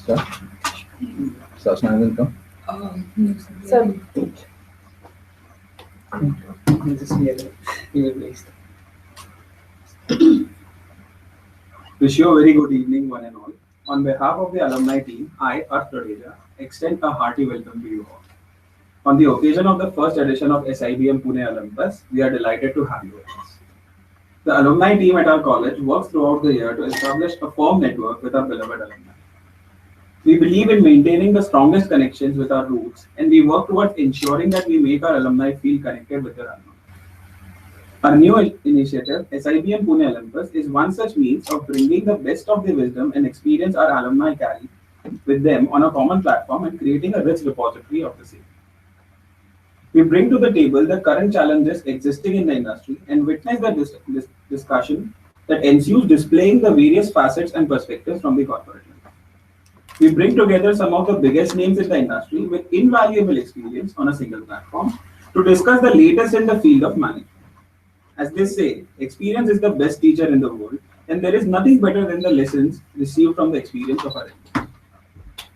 Sir, Sasna will come. Sir, Wish you a very good evening, one and all. On behalf of the alumni team, I, Arth Radeja, extend a hearty welcome to you all. On the occasion of the first edition of SIBM Pune Olympus, we are delighted to have you with us. The alumni team at our college works throughout the year to establish a firm network with our beloved alumni. We believe in maintaining the strongest connections with our roots, and we work towards ensuring that we make our alumni feel connected with their alumni. Our new initiative, SIBM Pune Olympus, is one such means of bringing the best of the wisdom and experience our alumni carry with them on a common platform and creating a rich repository of the same. We bring to the table the current challenges existing in the industry and witness the discussion that ensues, displaying the various facets and perspectives from the corporate life. We bring together some of the biggest names in the industry with invaluable experience on a single platform to discuss the latest in the field of management. As they say, experience is the best teacher in the world, and there is nothing better than the lessons received from the experience of our elders.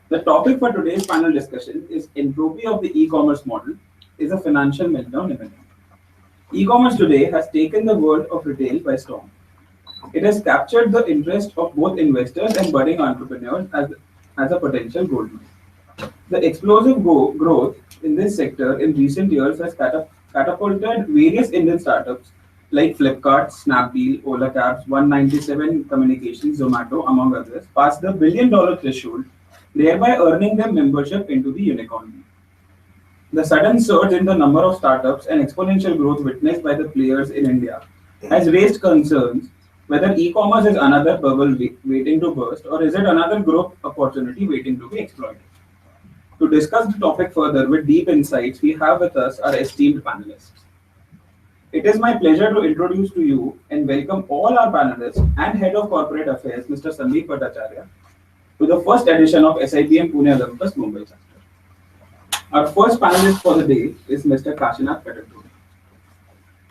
The topic for today's panel discussion is Entropy of the e-commerce model is a financial meltdown imminent. E-commerce today has taken the world of retail by storm. It has captured the interest of both investors and budding entrepreneurs as a potential gold mine. The explosive growth in this sector in recent years has catapulted various Indian startups like Flipkart, Snapdeal, Ola Cabs, 197 Communications, Zomato, among others, past the $1 billion threshold, thereby earning them membership into the unicorn league. The sudden surge in the number of startups and exponential growth witnessed by the players in India has raised concerns whether e-commerce is another bubble waiting to burst or is it another growth opportunity waiting to be exploited. To discuss the topic further with deep insights, we have with us our esteemed panelists. It is my pleasure to introduce to you and welcome all our panelists and Head of Corporate Affairs, Mr. Sandeep Bhattacharya, to the first edition of SIBM Pune Olympus, Mumbai chapter. Our first panelist for the day is Mr. Kashinath Katakdon.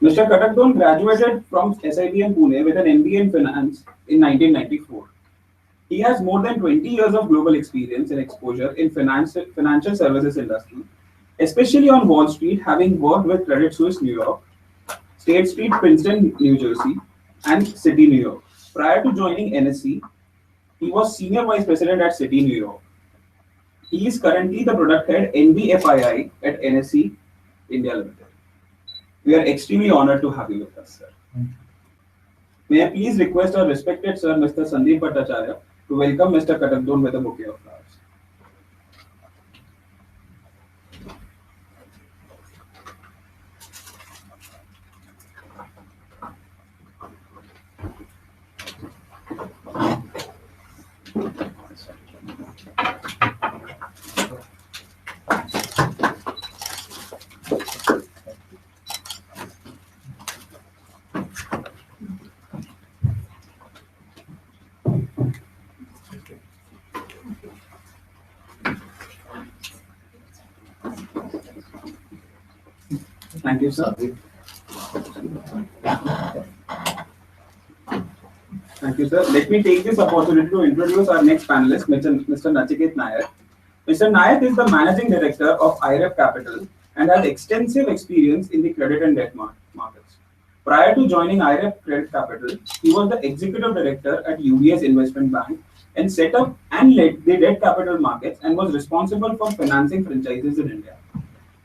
Mr. Katakdon graduated from SIBM Pune with an MBA in Finance in 1994. He has more than 20 years of global experience and exposure in financial services industry, especially on Wall Street, having worked with Credit Suisse, New York, State Street, Princeton, New Jersey, and Citi, New York. Prior to joining NSE, he was Senior Vice President at Citi, New York. He is currently the Product Head NBFII at NSE, India Limited. We are extremely honored to have you with us, sir. May I please request our respected sir, Mr. Sandeep Bhattacharya, to welcome Mr. Katakdon with a bouquet of flowers. Thank you, sir. Thank you, sir. Let me take this opportunity to introduce our next panelist, Mr. Nachiket Nayak. Mr. Nayak is the Managing Director of IREF Capital and has extensive experience in the credit and debt markets. Prior to joining IREF Credit Capital, he was the Executive Director at UBS Investment Bank and set up and led the debt capital markets and was responsible for financing franchises in India.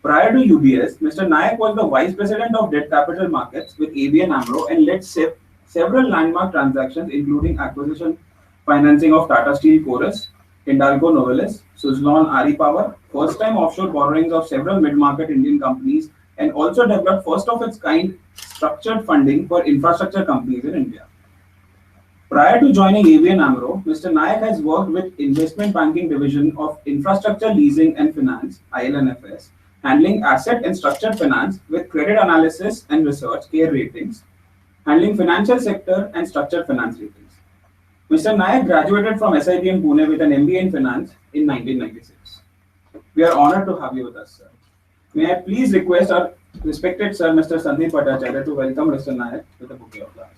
Prior to UBS, Mr. Nayak was the Vice President of Debt Capital Markets with ABN AMRO and led several landmark transactions, including acquisition financing of Tata Steel Chorus, Hindalco Novelis, Suzlon RE Power, first-time offshore borrowings of several mid-market Indian companies, and also developed first-of-its-kind structured funding for infrastructure companies in India. Prior to joining ABN AMRO, Mr. Nayak has worked with Investment Banking Division of Infrastructure Leasing and Finance, ILNFS, handling asset and structured finance with credit analysis and research, CARE ratings, handling financial sector and structured finance ratings. Mr. Nayak graduated from SIBM Pune with an MBA in finance in 1996. We are honored to have you with us, sir. May I please request our respected sir, Mr. Sandeep Bhattacharya, to welcome Mr. Nayak with a bouquet of flowers.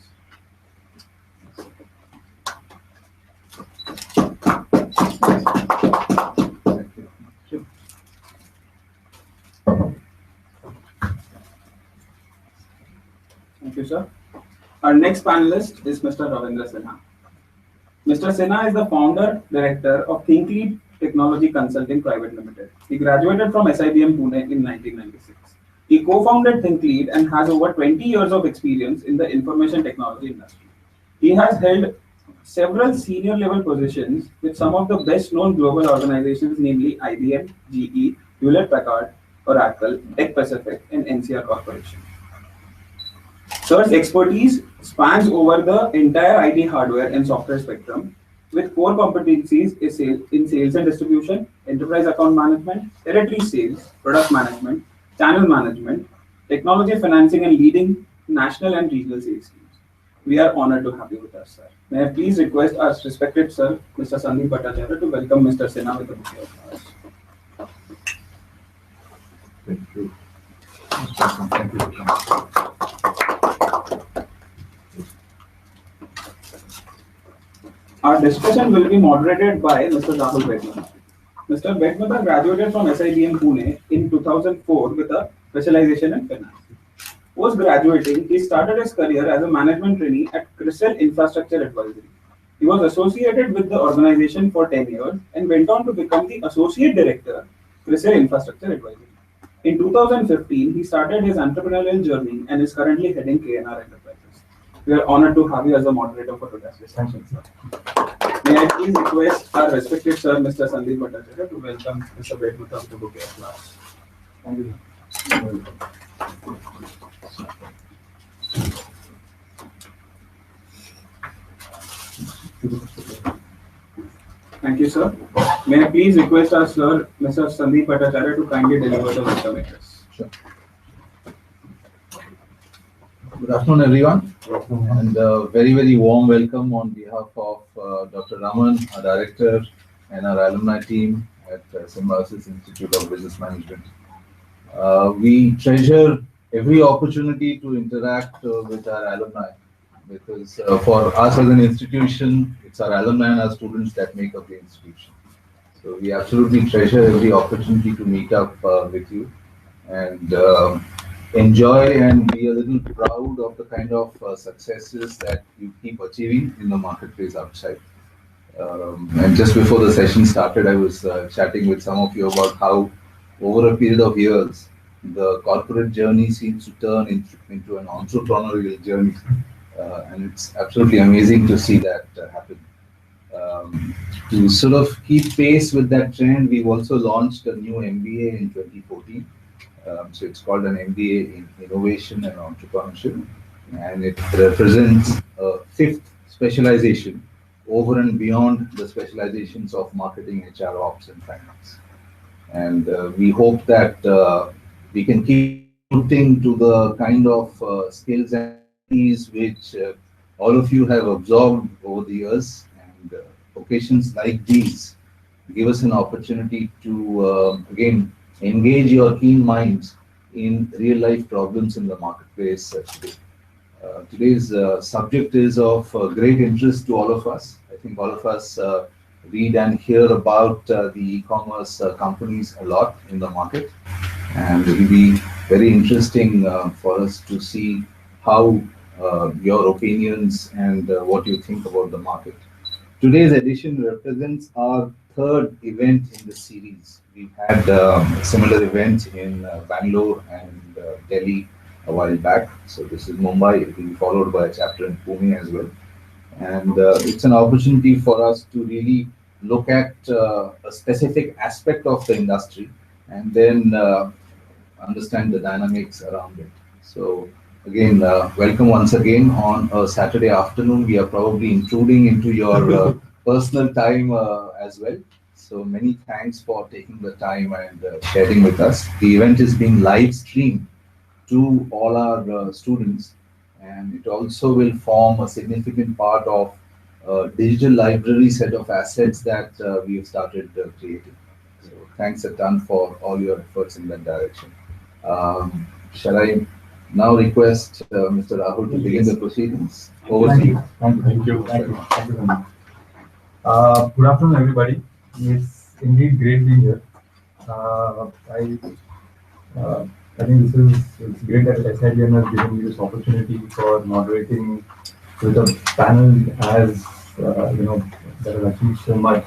next panelist is Mr. Ravindra Sinha. Mr. Sinha is the founder, director of ThinkLead Technology Consulting Private Limited. He graduated from SIBM Pune in 1996. He co-founded ThinkLead and has over 20 years of experience in the information technology industry. He has held several senior level positions with some of the best known global organizations, namely IBM, GE, Hewlett Packard, Oracle, Tech Pacific, and NCR Corporation. Sir's expertise spans over the entire IT hardware and software spectrum, with core competencies in sales and distribution, enterprise account management, territory sales, product management, channel management, technology financing, and leading national and regional sales teams. We are honored to have you with us, sir. May I please request our respected sir, Mr. Sandeep Bhattacharya, to welcome Mr. Sinha with a bouquet of flowers. Thank you. Thank you for coming. Our discussion will be moderated by Mr. Rahul Bedmata. Mr. Bedmata graduated from SIBM Pune in 2004 with a specialization in finance. Post graduating, he started his career as a management trainee at CRISIL Infrastructure Advisory. He was associated with the organization for 10 years and went on to become the Associate Director, CRISIL Infrastructure Advisory. In 2015, he started his entrepreneurial journey and is currently heading KNR Enterprises. We are honored to have you as a moderator for today's discussion, sir. May I please request our respected sir, Mr. Sandeep Bhattacharya, to welcome Mr. Bedmata with a bouquet of flowers. Thank you. Thank you, sir. May I please request our sir, Mr. Sandeep Bhattacharya, to kindly deliver the welcome address. Sure. Good afternoon, everyone, and a very, very warm welcome on behalf of Dr. Raman, our director, and our alumni team at Symbiosis Institute of Business Management. We treasure every opportunity to interact with our alumni, because for us as an institution, it's our alumni and our students that make up the institution. So we absolutely treasure every opportunity to meet up with you and enjoy and be a little proud of the kind of successes that you keep achieving in the marketplace outside. And just before the session started, I was chatting with some of you about how over a period of years, the corporate journey seems to turn into an entrepreneurial journey. And it's absolutely amazing to see that happen. To sort of keep pace with that trend, we've also launched a new MBA in 2014. So it's called an MBA in Innovation and Entrepreneurship, and it represents a fifth specialization over and beyond the specializations of marketing, HR, ops, and finance. And we hope that we can keep putting to the kind of skills and skills which all of you have absorbed over the years, and occasions like these give us an opportunity to again engage your keen minds in real life problems in the marketplace today. Today's subject is of great interest to all of us. I think all of us read and hear about the e-commerce companies a lot in the market, and it will be very interesting for us to see how your opinions and what you think about the market. Today's edition represents our third event in the series. We've had similar events in Bangalore and Delhi a while back. So this is Mumbai. It will be followed by a chapter in Pune as well. And it's an opportunity for us to really look at a specific aspect of the industry and then understand the dynamics around it. So again, welcome once again on a Saturday afternoon. We are probably intruding into your personal time as well. So many thanks for taking the time and sharing with us. The event is being live streamed to all our students, and it also will form a significant part of a digital library set of assets that we have started creating. So thanks a ton for all your efforts in that direction. Shall I now request Mr. Rahul to begin the proceedings? Over to you. Thank you very much. Good afternoon, everybody. It's indeed great being here. I think it's great that SIBM has given me this opportunity for moderating with a panel as that has achieved so much.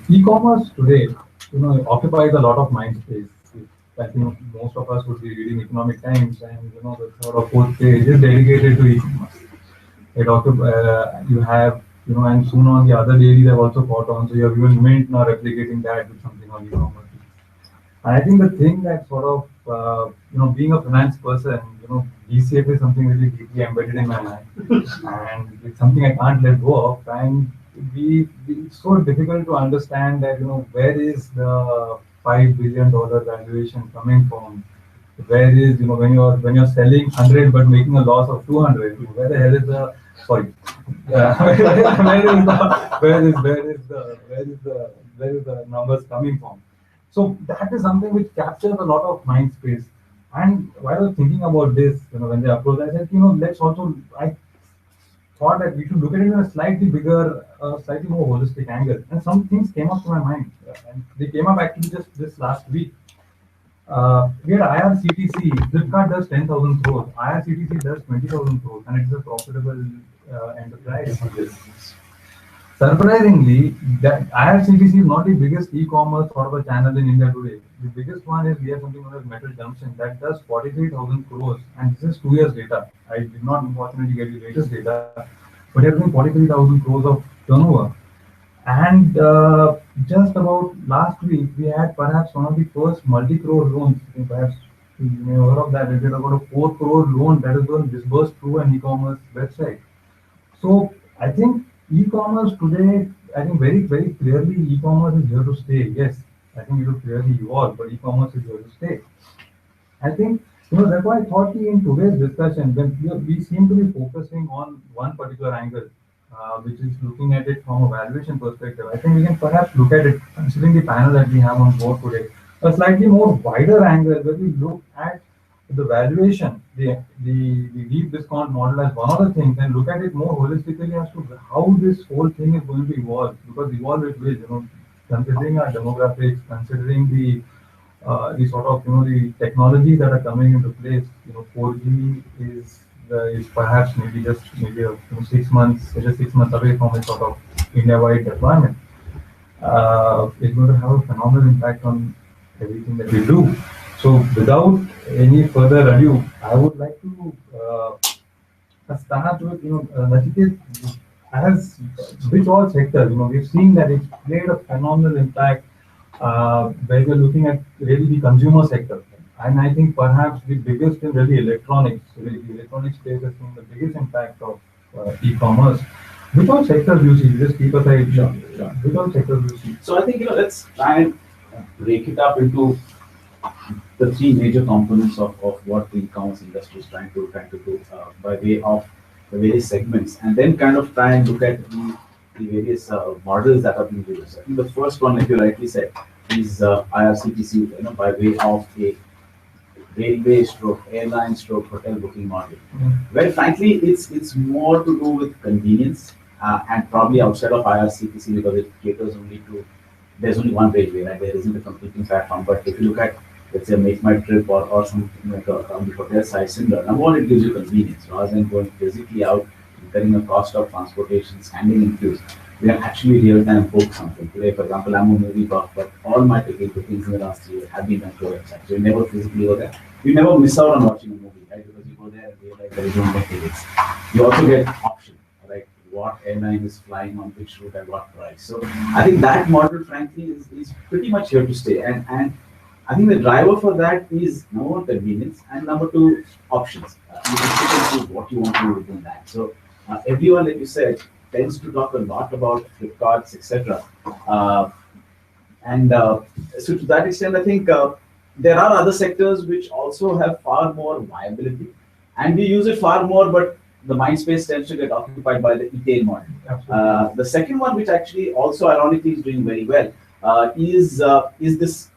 E-commerce today, occupies a lot of mind space. I think most of us would be reading Economic Times, and the third or fourth page is dedicated to e-commerce. You have, and soon on the other dailies have also caught on. So you have even Mint now replicating that with something on e-commerce. And I think the thing that sort of, being a finance person, DCF is something really deeply embedded in my mind, and it's something I can't let go of. And it's so difficult to understand that, where is the $5 billion valuation coming from? Where is, when you're selling 100 but making a loss of 200, where the hell is the, sorry, where is the numbers coming from? So that is something which captures a lot of mind space. And while I was thinking about this, when they approached, I said, I thought that we should look at it in a slightly bigger, slightly more holistic angle. And some things came up to my mind, and they came up actually just this last week. We had IRCTC, Flipkart does 10,000 crores, IRCTC does 20,000 crores, and it's a profitable enterprise. Surprisingly, that IRCTC is not the biggest e-commerce sort of a channel in India today. The biggest one is we have something known as Metal Junction that does 43,000 crores, and this is 2 years data. I did not unfortunately get the latest data, but they're doing 43,000 crores of turnover. And just about last week, we had perhaps one of the first multi-crore loans. Perhaps you may have heard of that. We had about a 4 crore loan that is going disbursed through an e-commerce website. So I think e-commerce today, I think very, very clearly e-commerce is here to stay. Yes, I think it will clearly evolve, but e-commerce is here to stay. I think, that's why I thought in today's discussion, when we seem to be focusing on one particular angle, which is looking at it from a valuation perspective. I think we can perhaps look at it, considering the panel that we have on board today, a slightly more wider angle where we look at the valuation, the deep discount model as one of the things, and look at it more holistically as to how this whole thing is going to evolve. Because evolve it will, considering our demographics, considering the sort of the technologies that are coming into place. 4G is perhaps maybe 6 months, just 6 months away from a sort of India-wide deployment. It's going to have a phenomenal impact on everything that we do. So without any further ado, I would like to start with, Nachiket, as with all sectors, we've seen that it's played a phenomenal impact where we're looking at really the consumer sector. And I think perhaps the biggest in really electronics. So the electronics space has seen the biggest impact of e-commerce. Which all sectors do you see? Just keep aside. Sure. Which all sectors do you see? So I think let's try and break it up into the three major components of what the e-commerce industry is trying to do by way of the various segments, and then kind of try and look at the various models that are being used. I think the first one, like you rightly said, is IRCTC, by way of a railway stroke, airline stroke, hotel booking model. Well, frankly, it's more to do with convenience and probably outside of IRCTC because it caters only to, there's only one railway, right? There isn't a competing platform. But if you look at, let's say, Make My Trip or something like on the hotel side, similar, number one, it gives you convenience rather than going physically out, incurring the cost of transportation, standing in queues. We can actually real-time book something. Today, for example, I'm a movie buff, but all my ticket bookings in the last year have been done through a website. So you never physically go there. You never miss out on watching a movie, right? Because you go there and realize there is no more tickets. You also get option, right? What airline is flying on which route at what price. So I think that model, frankly, is pretty much here to stay. And I think the driver for that is number one, convenience, and number two, options. You can pick and choose what you want to do within that. So everyone, like you said, tends to talk a lot about Flipkarts, etc. So to that extent, I think there are other sectors which also have far more viability, and we use it far more, but the mind space tends to get occupied by the e-tail model. The second one, which actually also ironically is doing very well, is this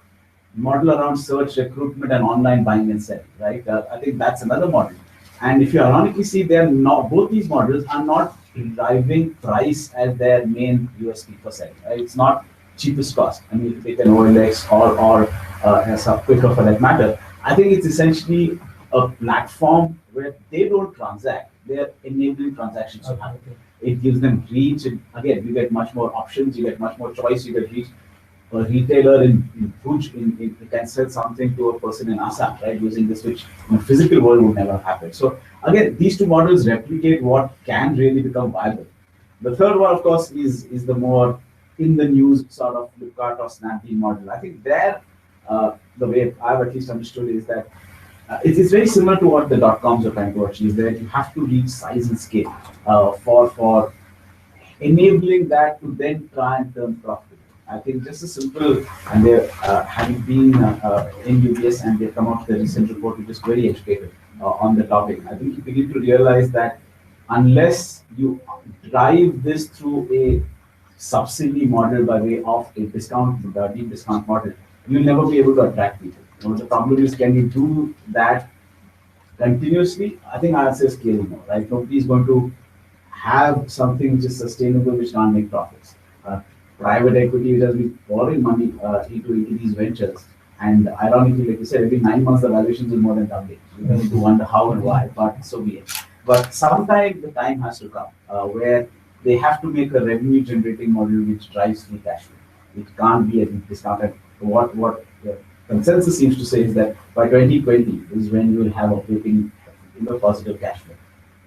model around search, recruitment, and online buying and selling, right? I think that's another model. And if you ironically see, they're not, both these models are not driving price as their main USP for selling, right? It's not cheapest cost. I mean, if you take an OLX or a Subquicker for that matter, I think it's essentially a platform where they don't transact, they're enabling transactions to happen. It gives them reach, and again, you get much more options, you get much more choice, you get reach. A retailer in Bhuj can sell something to a person in Assam, right, using this, which in the physical world would never happen. So again, these two models replicate what can really become viable. The third one, of course, is the more in the news sort of Flipkart or Snapdeal model. I think there, the way I've at least understood is that it's very similar to what the dot-coms are trying to achieve, that you have to reach size and scale for enabling that to then try and turn profitable. I think just a simple, and they're having been in UBS and they've come out with a recent report which is very educated on the topic. I think you begin to realize that unless you drive this through a subsidy model by way of a discount, the deep discount model, you'll never be able to attract people. You know, the problem is, can you do that continuously? I think our answer is clearly no, right? Nobody is going to have something which is sustainable, which can't make profits. Private equity, which has been pouring money into these ventures, and ironically, like you said, every 9 months the valuations will more than double. You need to wonder how and why, but so be it. But sometime the time has to come where they have to make a revenue generating model which drives free cash flow. It can't be a discounted. What the consensus seems to say is that by 2020 is when you will have operating positive cash flow.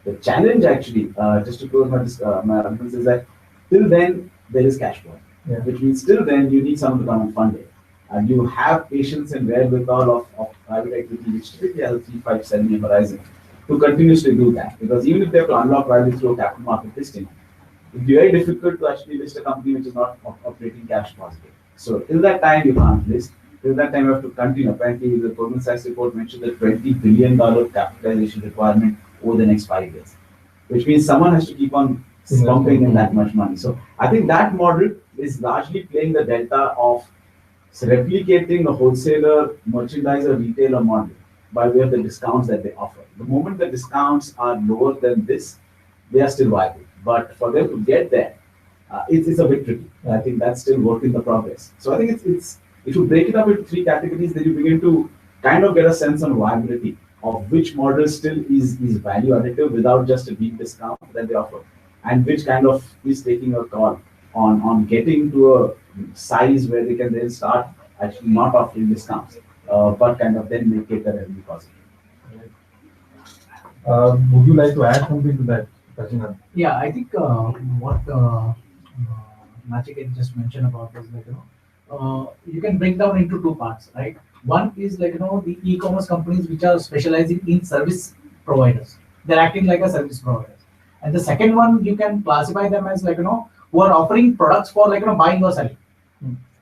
The challenge actually, just to close my arguments, is that till then there is cash flow, which means till then you need someone to come and fund it. And you have patience and wherewithal of private equity, which typically has a 3, 5, 7 year horizon, to continuously do that. Because even if they have to unlock value through capital market listing, it will be very difficult to actually list a company which is not operating cash positive. So till that time you can't list. Till that time you have to continue. Apparently the Goldman Sachs report mentioned the $20 billion capitalization requirement over the next 5 years, which means someone has to keep on pumping in that much money. So I think that model is largely playing the delta of replicating the wholesaler, merchandiser, retailer model by way of the discounts that they offer. The moment the discounts are lower than this, they are still viable. But for them to get there, it's a bit tricky. I think that's still work in the progress. So I think if you break it up into 3 categories, then you begin to kind of get a sense on viability of which model still is value additive without just a deep discount that they offer, and which kind of is taking a call on getting to a size where they can then start actually not offering discounts, but kind of then make it a revenue positive. Would you like to add something to that, Kashina? Yeah, I think what Nachiket just mentioned about is you can break down into 2 parts, right? One is the e-commerce companies which are specializing in service providers. They're acting like a service provider. And the second one, you can classify them as who are offering products for buying or selling.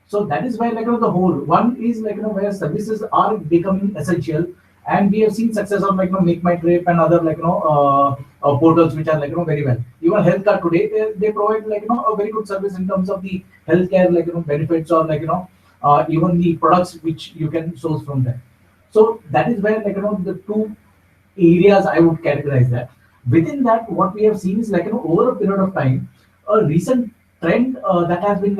So that is why the whole one is where services are becoming essential, and we have seen success of Make My Trip and other portals which are very well. Even healthcare today, they provide a very good service in terms of the healthcare benefits, or even the products which you can source from them. So that is where the 2 areas I would categorize that. Within that, what we have seen is over a period of time, a recent trend that has been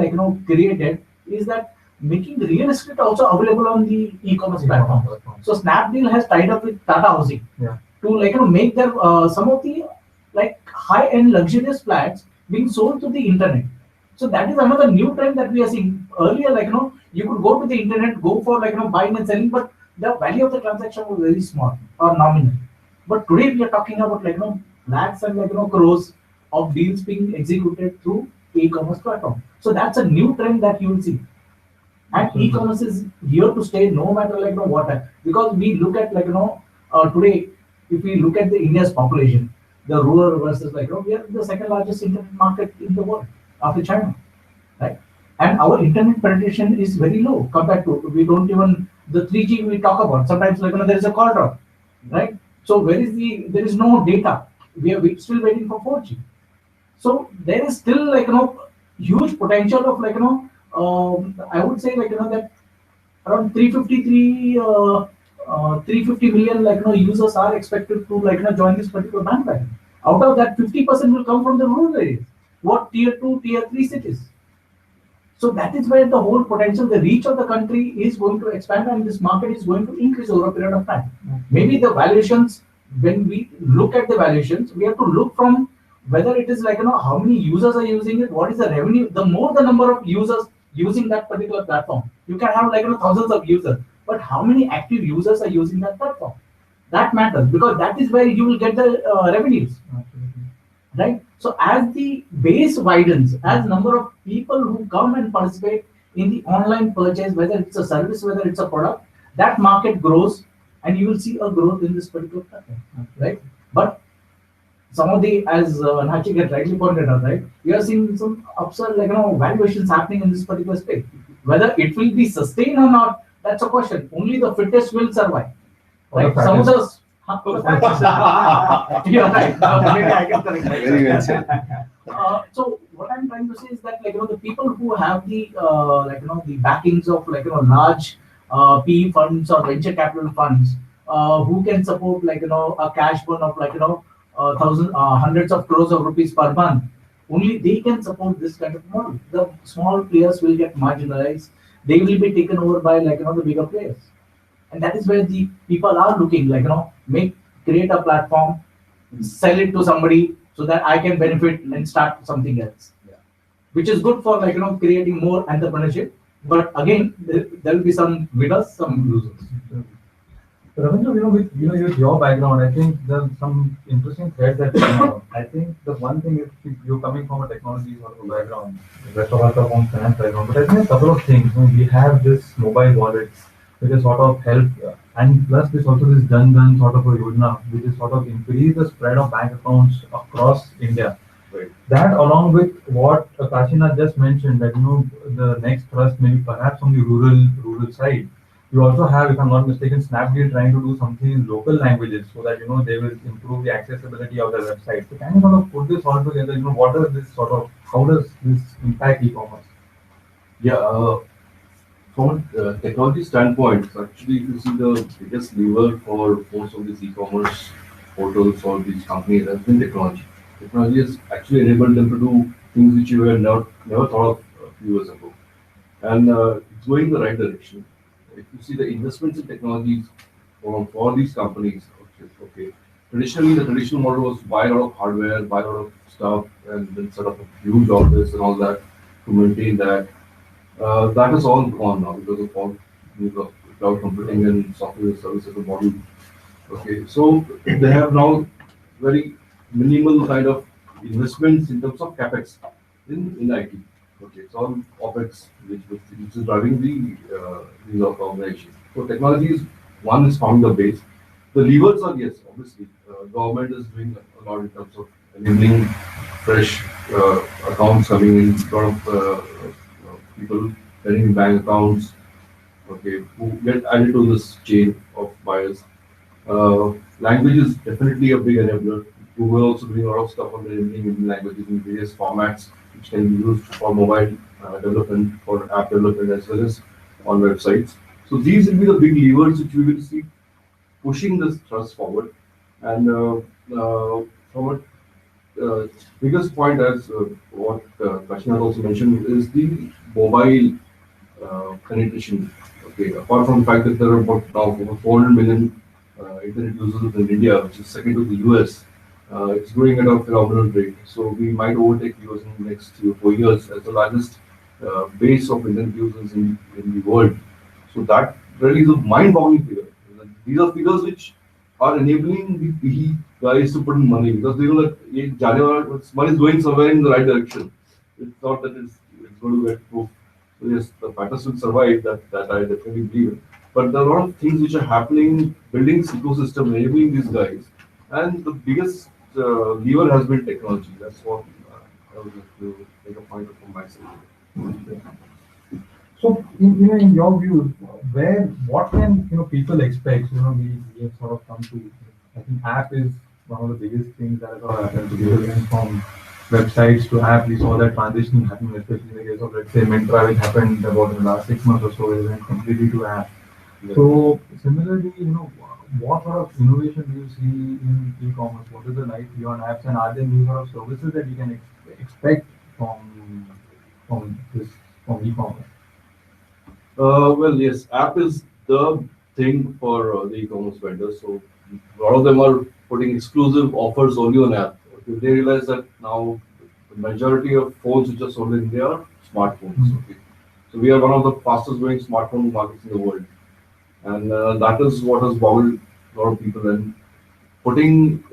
created is that making real estate also available on the e-commerce platform. So Snapdeal has tied up with Tata Housing to make their some of the high-end luxurious flats being sold to the internet. So that is another new trend that we are seeing. Earlier, you could go to the internet, go for buying and selling, but the value of the transaction was very small or nominal. But today we are talking about lakhs and crores of deals being executed through e-commerce platform. So that's a new trend that you will see. And e-commerce is here to stay no matter what. Because we look at today, if we look at the India's population, the rural versus we are the second largest internet market in the world after China, right? And our internet penetration is very low compared to, we don't even, the 3G we talk about, sometimes there is a call drop, right? So there is no data. We're still waiting for 4G. So there is still huge potential of I would say that around 350 million users are expected to join this particular bandwagon. Out of that, 50% will come from the rural areas. What tier 2, tier 3 cities? So that is where the whole potential, the reach of the country is going to expand, and this market is going to increase over a period of time. Maybe the valuations, when we look at the valuations, we have to look from whether it is like, how many users are using it, what is the revenue. The more the number of users using that particular platform, you can have like, thousands of users, but how many active users are using that platform? That matters, because that is where you will get the revenues. Right? So as the base widens, as number of people who come and participate in the online purchase, whether it's a service, whether it's a product, that market grows, and you will see a growth in this particular platform, right? But some of the, as Nachiket rightly pointed out, right, we are seeing some absurd, like, valuations happening in this particular space. Whether it will be sustained or not, that's a question. Only the fittest will survive, right? Some of the you're right. Maybe I can correct that. Very well said. So what I'm trying to say is that, like, the people who have the the backings of, like, large PE funds or venture capital funds, who can support, like, a cash burn of, like, hundreds of crores of rupees per month, only they can support this kind of model. The small players will get marginalized. They will be taken over by, like, the bigger players. And that is where the people are looking, like, create a platform, sell it to somebody so that I can benefit and start something else. Yeah. Which is good for, like, creating more entrepreneurship. But again, there will be some winners, some losers. Ravindra, with your background, I think there's some interesting threads that come out. I think the one thing is, you're coming from a technology sort of background, the rest of us are from finance background, but I think a couple of things. We have this mobile wallets, which is sort of help, and plus this also this Jan sort of a Yojana, which is sort of increase the spread of bank accounts across India. Right. That, along with what Kashinath just mentioned, that the next thrust maybe perhaps on the rural side. You also have, if I'm not mistaken, Snapdeal trying to do something in local languages so that they will improve the accessibility of their website. So can you sort of put this all together? What does this sort of, how does this impact e-commerce? Yeah, from a technology standpoint, actually, if you see the biggest lever for most of these e-commerce portals or these companies has been technology. Technology has actually enabled them to do things which you were never thought of a few years ago, and it's going in the right direction. If you see the investments in technologies for these companies, okay. Traditionally, the traditional model was buy a lot of hardware, buy a lot of stuff, and then set up a huge office and all that to maintain that. That is all gone now because of all the cloud computing and software services model. Okay, so they have now very minimal kind of investments in terms of capex in IT. Okay, it's all OpEx which is driving these organizations. So technology is one is found the base. The levers are, yes, obviously government is doing a lot in terms of enabling fresh accounts coming in, a lot of people getting bank accounts, okay, who get added to this chain of buyers. Language is definitely a big enabler. Google also doing a lot of stuff on enabling Indian languages in various formats, which can be used for mobile development, for app development, as well as on websites. So these will be the big levers which we will see pushing this thrust forward. And from a biggest point, as what Kashinath also mentioned, is the mobile penetration. Okay, apart from the fact that there are about now over 400 million internet users in India, which is second to the US, it's growing at a phenomenal rate. So we might overtake US in the next 3 or 4 years as the largest base of internet users in the world. So that really is a mind-boggling figure. These are figures which are enabling the PE guys to put in money because they know that money is going somewhere in the right direction. It's not that it's going to get proof. So yes, the patterns will survive. That I definitely believe in. But there are a lot of things which are happening, building this ecosystem, enabling these guys, and the biggest lever has been technology. That's what I would like to make a point of from my side. So, in your view, what can people expect? We have sort of come to. I think app is one of the biggest things that has happened to people from websites to app. We saw that transition happen, especially in the case of, let's say, Myntra, which happened about in the last 6 months or so. It went completely to app. Yeah. So similarly, what sort of innovation do you see in e-commerce? What is the life beyond apps, and are there new sort of services that you can expect from this from e-commerce? Well, yes, app is the thing for the e-commerce vendors. So a lot of them are putting exclusive offers only on app. Okay, they realize that now the majority of phones which are sold in India are smartphones. Okay. So we are one of the fastest growing smartphone markets in the world, and that is what has boggled a lot of people. And putting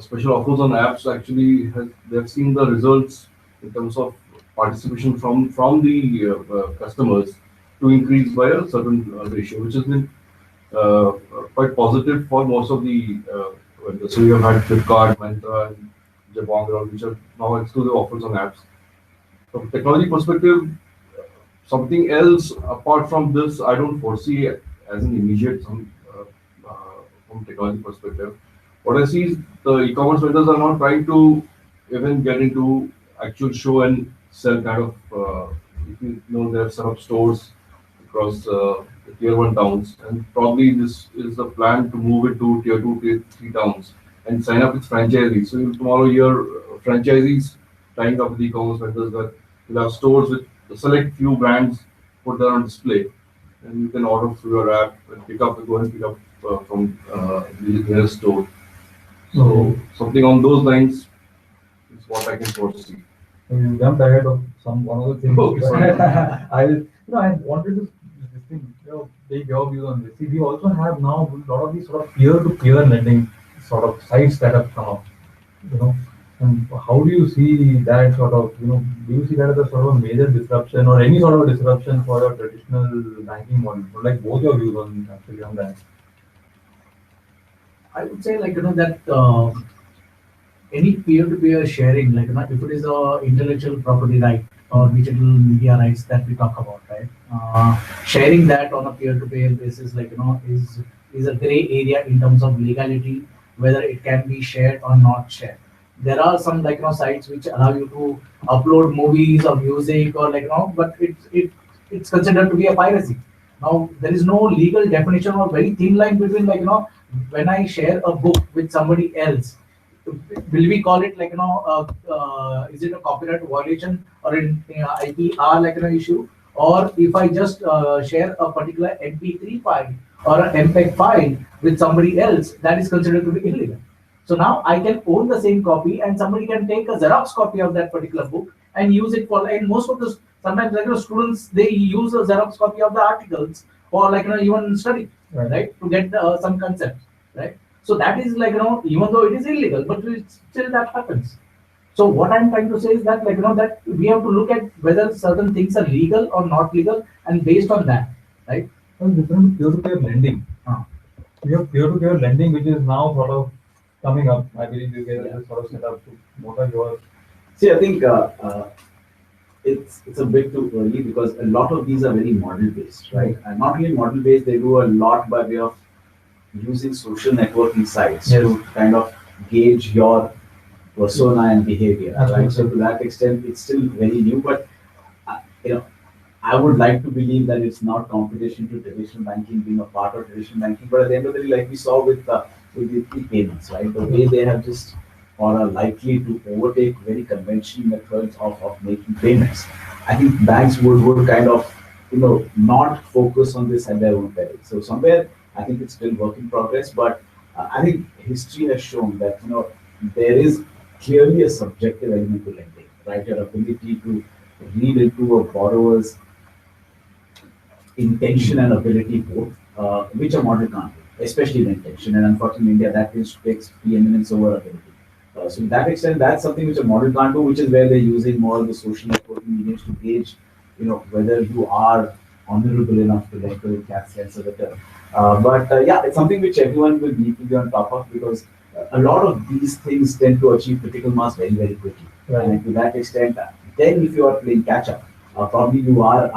special offers on apps actually has they've seen the results in terms of participation from the customers to increase by a certain ratio, which has been quite positive for most of the vendors. So we have had Flipkart, Myntra, and Jabong, and all, which are now exclusive offers on apps. From technology perspective, something else apart from this, I don't foresee as an immediate from technology perspective. What I see is the e-commerce vendors are not trying to even get into actual show and sell kind of. If you know, they have set up stores across the tier one towns, and probably this is the plan to move it to tier two, tier three towns and sign up with franchisees. So you'll tomorrow your franchisees tying up with e-commerce vendors that you'll have stores with a select few brands put there on display, and you can order through your app and go and pick up from the nearest store. So something on those lines is what I can foresee. So you jumped ahead of one of the things. Okay, sorry. I wanted to this thing, take your views on this. See, we also have now a lot of these sort of peer-to-peer lending sort of sites that have come up. And how do you see that sort of, do you see that as a sort of a major disruption or any sort of disruption for your traditional banking model? Like both your views on that. I would say that any peer-to-peer sharing, if it is a intellectual property right or digital media rights that we talk about, right? Sharing that on a peer-to-peer basis, is a gray area in terms of legality, whether it can be shared or not shared. There are some sites which allow you to upload movies or music or but it's considered to be a piracy. Now there is no legal definition or very thin line between when I share a book with somebody else, will we call it is it a copyright violation or an IPR issue? Or if I just share a particular MP3 file or an MPEG file with somebody else, that is considered to be illegal. So now I can own the same copy and somebody can take a Xerox copy of that particular book and use it for, and most of the sometimes students, they use a Xerox copy of the articles or even study, right? To get some concept, right? So that is even though it is illegal, but still that happens. So what I'm trying to say is that that we have to look at whether certain things are legal or not legal, and based on that, right? Well, different peer-to-peer lending. We have peer-to-peer lending, which is now sort of coming up. I believe you guys sort of set up. What are yours? See, I think it's a bit too early because a lot of these are very model-based, right? And not only model-based, they do a lot by way of using social networking sites to kind of gauge your persona and behavior, right? So to that extent, it's still very new, but I would like to believe that it's not competition to traditional banking, being a part of traditional banking. But at the end of the day, like we saw with the e-payments, right? The way they have just or are likely to overtake very conventional methods of making payments. I think banks would kind of not focus on this at their own peril. So somewhere I think it's still work in progress, but I think history has shown that there is clearly a subjective element to lending, right? Your ability to read into a borrower's intention and ability both, which a model can't do, especially the intention. And unfortunately, in India, that takes preeminence over ability. So to that extent, that's something which a model can't do, which is where they're using more of the social networking mediums to gauge, whether you are honorable enough to lend to the sense of the term. But yeah, it's something which everyone will need to be on top of because a lot of these things tend to achieve critical mass very, very quickly. Right. And to that extent, then if you are playing catch up, probably you are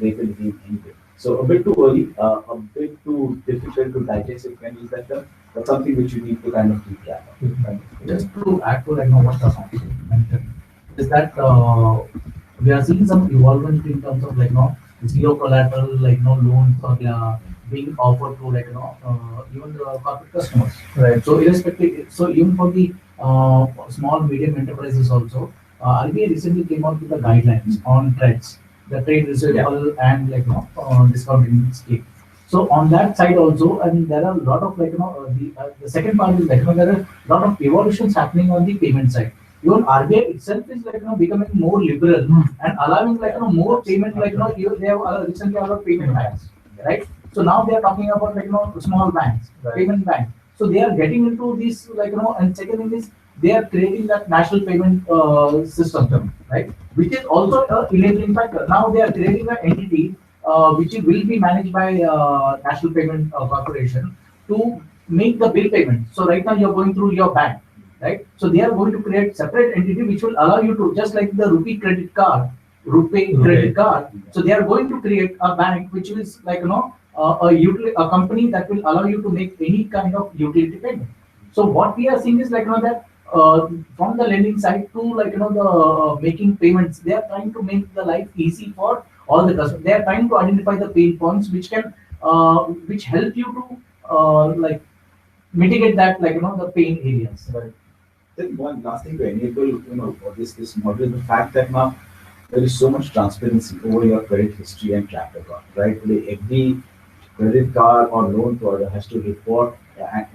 later in the game anyway. So a bit too early, a bit too difficult to digest if you can use that term, but something which you need to kind of keep track of. Just to add to what the song mentioned, is that we are seeing some evolvement in terms of zero collateral loans or being offered to even the corporate customers. Right. So irrespective, so even for the small medium enterprises also, RBI recently came out with the guidelines on threats, the trade receivable and discounting scheme. So on that side also, and there are a lot of the second part is there are a lot of evolutions happening on the payment side. Even RBI itself is becoming more liberal and allowing more payment they have recently allowed payment banks, right? So now they are talking about small banks, payment banks. So they are getting into this and second thing is they are creating that national payment system, right? Which is also a enabling factor. Now they are creating an entity which will be managed by National Payment Corporation to make the bill payment. So right now you're going through your bank, right? So they are going to create separate entity which will allow you to, just like the rupee credit card, credit card. So they are going to create a bank which is a company that will allow you to make any kind of utility payment. So what we are seeing is that from the lending side to the making payments, they are trying to make the life easy for all the customers. They are trying to identify the pain points which can which help you to mitigate that the pain areas. Right. Then one last thing to enable this model is the fact that now there is so much transparency over your credit history and track record, right? Today, every credit card or loan provider has to report,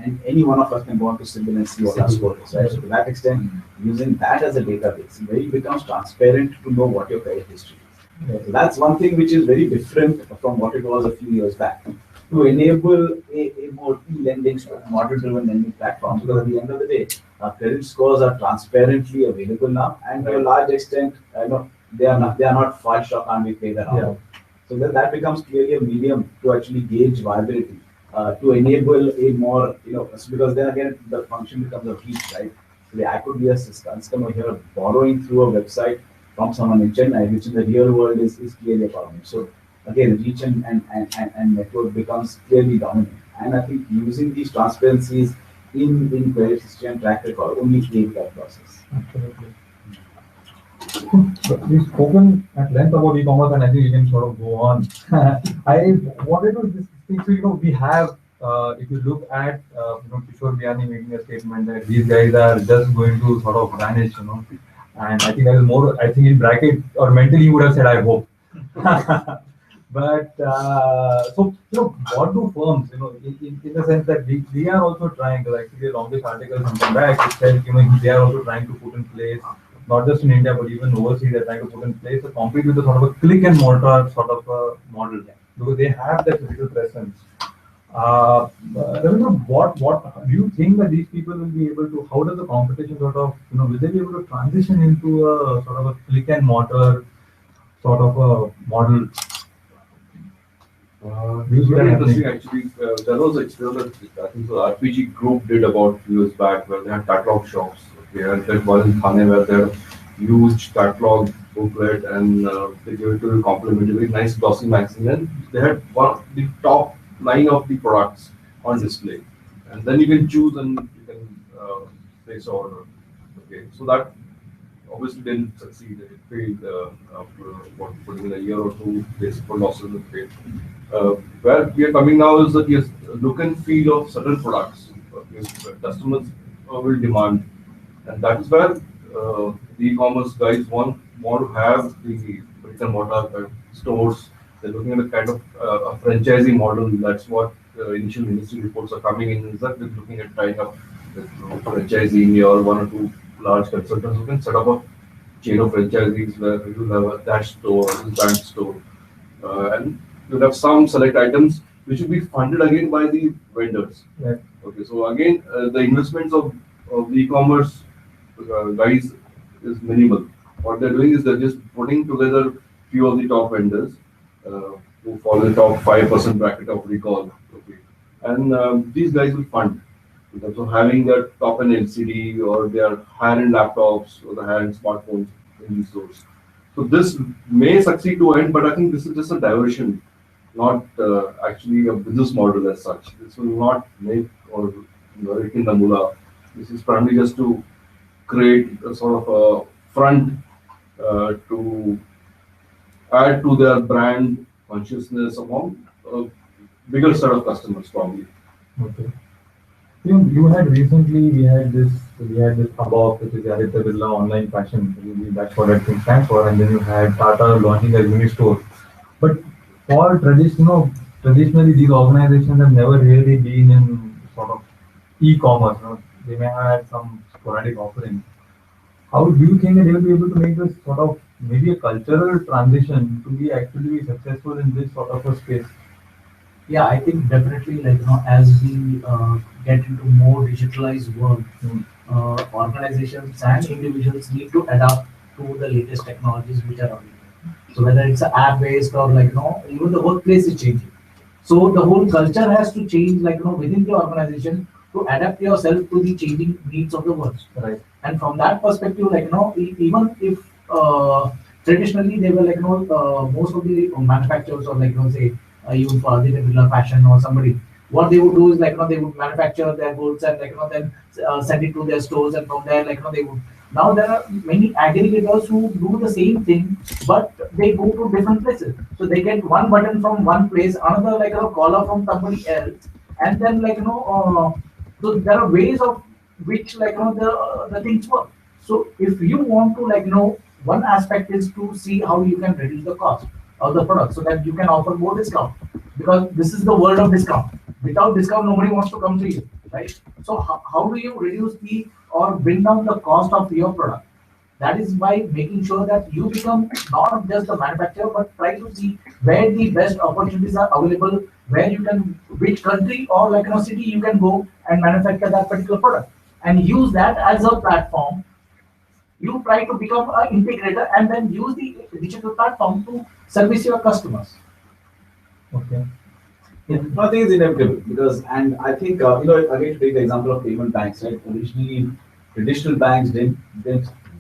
and any one of us can go on to SIBM and see what our score is, right? So to that extent, using that as a database, it becomes transparent to know what your credit history is. So that's one thing which is very different from what it was a few years back. To enable a more e-lending, model-driven lending platform, because at the end of the day, our credit scores are transparently available now, and to a large extent, they are not fudged or can't be played around. Yeah. So that becomes clearly a medium to actually gauge viability, to enable a more, because then again the function becomes a reach, right? So I could be a customer here borrowing through a website from someone in Chennai, which in the real world is clearly a problem. So again, reach and network becomes clearly dominant. And I think using these transparencies in credit history and track record only aid that process. Absolutely. So we've spoken at length about e-commerce, and I think we can sort of go on. I wanted to just think, so we have, if you look at Kishore Biani making a statement that these guys are just going to sort of vanish, and I think that is more, I think in bracket or mentally you would have said, I hope. But so what do firms, in the sense that we are also trying to, actually along this article sometime back, it said they are also trying to put in place, not just in India but even overseas, they're trying to put in place a compete with a sort of a click and mortar sort of a model, because they have that physical presence. What do you think that these people will be able to? How does the competition sort of will they be able to transition into a sort of a click and mortar sort of a model? It's very interesting actually. There was an experiment I think the RPG group did about 2 years back where they had catalog shops. Okay, and that was in Thane where they had huge catalog booklet and they gave it to the complimentary, very nice glossy magazine. And they had the top 9 of the products on display, and then you can choose and you can place order. Okay, so that obviously didn't succeed. It failed after putting in a year or two. Basically, losses and failed. Where we are coming now is that yes, look and feel of certain products customers will demand, and that is where the e-commerce guys want to have the brick and mortar stores. They're looking at a kind of a franchising model. That's what initial industry reports are coming in. Is that they're looking at tying up with franchisee or 1 or 2 large consultants who can set up a chain of franchisees where you have a dash store, a brand store, and you'll have some select items which will be funded again by the vendors. Right. Okay, so again, the investments of the e-commerce guys is minimal. What they're doing is they're just putting together few of the top vendors who fall in the top 5% bracket of recall. Okay, and these guys will fund in terms of having their top-end LCD or their higher-end laptops or the higher-end smartphones in these stores. So this may succeed to end, but I think this is just a diversion, not actually a business model as such. This will not make or rake in the mullah. This is primarily just to create a sort of a front to add to their brand consciousness among a bigger set of customers, probably. Okay. You had recently, we had this above, which is Aditya Birla Online Fashion. That's what that thing stands for. And then you had Tata launching a unit store. But for traditionally these organizations have never really been in sort of e-commerce. They may have had some sporadic offerings. How do you think that they will be able to make this sort of maybe a cultural transition to be actually be successful in this sort of a space? Yeah, I think definitely, as we get into more digitalized world, organizations and individuals need to adapt to the latest technologies which are available. So whether it's app based or even the workplace is changing. So the whole culture has to change, within the organization to adapt yourself to the changing needs of the world. Right. And from that perspective, even if traditionally they were most of the manufacturers or say even for the regular fashion or somebody, what they would do is they would manufacture their goods and then send it to their stores, and from there they would. Now there are many aggregators who do the same thing, but they go to different places. So they get one button from one place, another collar from somebody else, and then so there are ways of which the things work. So if you want to one aspect is to see how you can reduce the cost of the product so that you can offer more discount, because this is the world of discount. Without discount nobody wants to come to you, right? So how do you reduce the or bring down the cost of your product? That is by making sure that you become not just a manufacturer, but try to see where the best opportunities are available, where you can, which country or city you can go and manufacture that particular product, and use that as a platform. You try to become an integrator and then use the digital platform to service your customers. Okay. Yeah, no, I think it's inevitable because, and I think again to take the example of payment banks, right? Originally, traditional banks didn't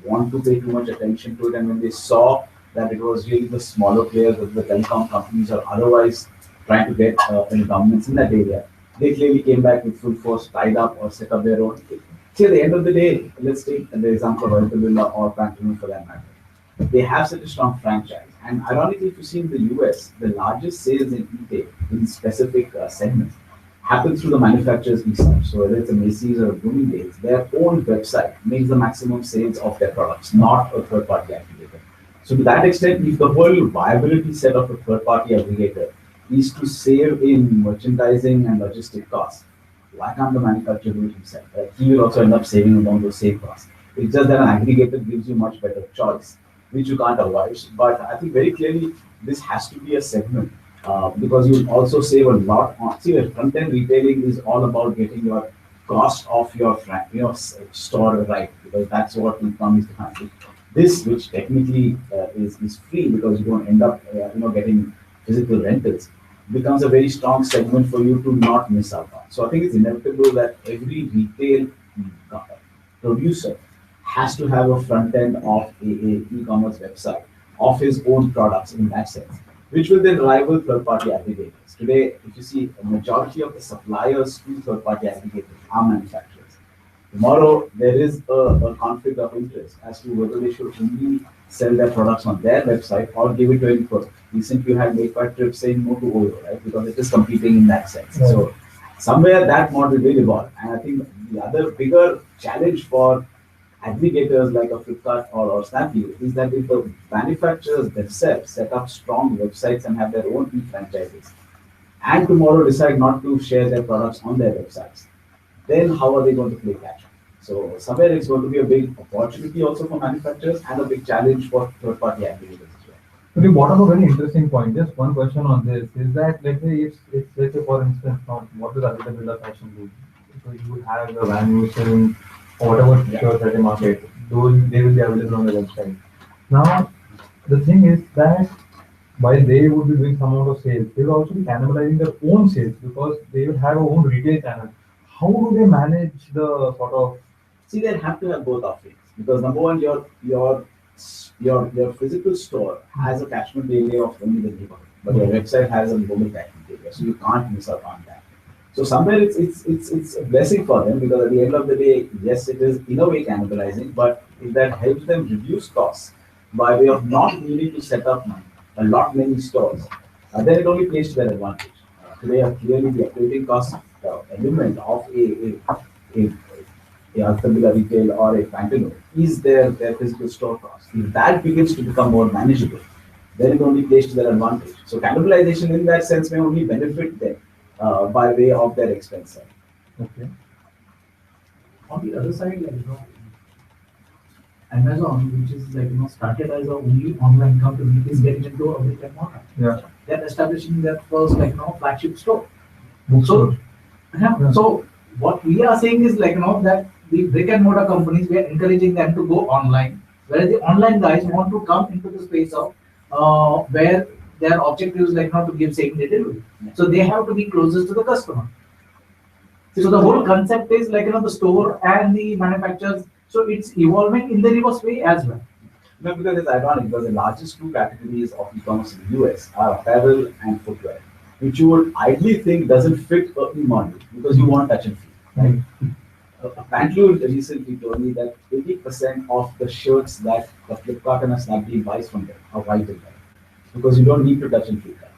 want to pay too much attention to it, and when they saw that it was really the smaller players, whether the telecom companies or otherwise, trying to get dominance in that area, they clearly came back with full force, tied up or set up their own. See, at the end of the day, let's take the example of Aditya Birla or Pantaloon for that matter. They have such a strong franchise. And ironically, if you see in the US, the largest sales in retail in specific segments happen through the manufacturer's e-shop. So whether it's a Macy's or a Bloomingdale's, their own website makes the maximum sales of their products, not a third-party aggregator. So to that extent, if the whole viability set of a third-party aggregator is to save in merchandising and logistic costs, why can't the manufacturer do it himself? Right? He will also end up saving on those same costs. It's just that an aggregator gives you much better choice, which you can't avoid. But I think very clearly this has to be a segment because you also save a lot on. See, front-end retailing is all about getting your cost of your store right, because that's what income is behind. This, which technically is free because you don't end up getting physical rentals, becomes a very strong segment for you to not miss out on. So I think it's inevitable that every retail producer has to have a front end of a e-commerce website of his own products in that sense, which will then rival third-party aggregators. Today, if you see, a majority of the suppliers to third-party aggregators are manufacturers. Tomorrow, there is a conflict of interest as to whether they should only sell their products on their website or give it to any person. Recently, you had Make My Trip saying no to Oyo, right? Because it is competing in that sense. Right. So somewhere that model will evolve. And I think the other bigger challenge for aggregators like a Flipkart or Snapdeal is that if the manufacturers themselves set up strong websites and have their own e-franchises, and tomorrow decide not to share their products on their websites, then how are they going to play catch up? So somewhere it's going to be a big opportunity also for manufacturers and a big challenge for third-party aggregators as well. Okay, what are a very interesting point? Just one question on this is that let's say for instance, what does Aditya Birla Fashion do? So you would have the value selling or whatever shirts at the market, those they will be available on the website. Now the thing is that while they would be doing some amount of sales, they will also be cannibalizing their own sales because they will have a own retail channel. How do they manage the sort of? See, they have to have both offerings because number one, your physical store has a catchment area of only the neighborhood, but your website has a global catchment area, so you can't miss out on that. So somewhere it's a blessing for them because at the end of the day, yes, it is in a way cannibalizing, but if that helps them reduce costs by way of not needing to set up many stores, then it only plays to their advantage. Today, clearly the operating costs the element of a Alphabet retail or a Pantaloon is their physical store cost. If that begins to become more manageable, then it only plays to their advantage. So cannibalization in that sense may only benefit them by way of their expense side. Okay. On the other side, Amazon, which is started as a only online company, is getting into a brick and mortar. Yeah. They're establishing their first flagship store. Bookstore. So what we are saying is that the brick and mortar companies, we are encouraging them to go online, whereas the online guys want to come into the space of where their objective is to give same day delivery. So they have to be closest to the customer. So the whole concept is the store and the manufacturers. So it's evolving in the reverse way as well. No, because it's ironic because the largest two categories of e-commerce in the US are apparel and footwear, which you would ideally think doesn't fit a e-model because you want touch and feel. Right? Pantaloon recently told me that 80% of the shirts that the Flipkart and a Snapdeal buys from them are white in color because you don't need to touch and feel that.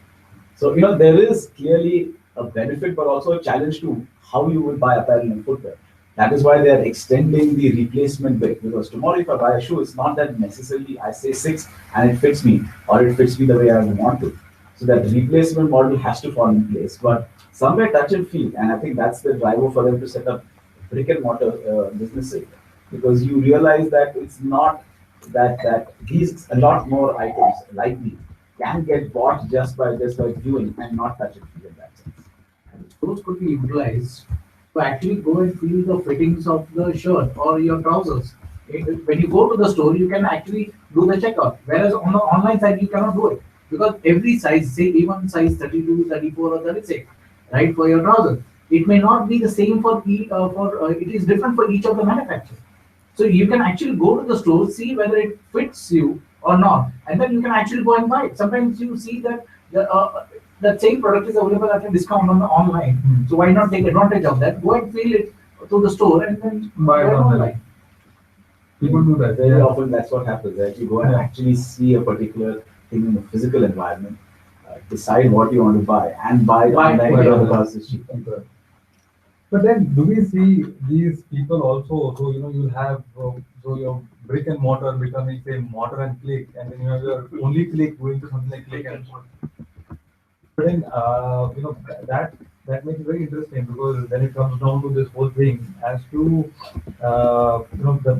So there is clearly a benefit, but also a challenge to how you will buy apparel and footwear. That is why they are extending the replacement bit, because tomorrow if I buy a shoe, it's not that necessarily I say 6 and it fits me or it fits me the way I want to. So that replacement model has to fall in place, but somewhere touch and feel, and I think that's the driver for them to set up brick and mortar businesses, because you realize that it's not that these a lot more items like these can get bought just by viewing and not touch and feel in that sense. And those could be utilized to actually go and feel the fittings of the shirt or your trousers. When you go to the store, you can actually do the checkout, whereas on the online side you cannot do it, because every size, say even size 32, 34 or 36, right, for your trousers, it may not be the same for it is different for each of the manufacturers. So you can actually go to the store, see whether it fits you or not, and then you can actually go and buy it. Sometimes you see that that same product is available at a discount on the online. So why not take advantage of that? Go and feel it to the store and then Buy it online. People do that. Very often that's what happens, right? You go and actually see a particular thing in the physical environment, decide what you want to buy, and buy it online because it's cheaper. But then, do we see these people also? So you'll have so your brick and mortar becoming say mortar and click, and then you have your only click going to something like click and mortar. But then that makes it very interesting, because then it comes down to this whole thing as to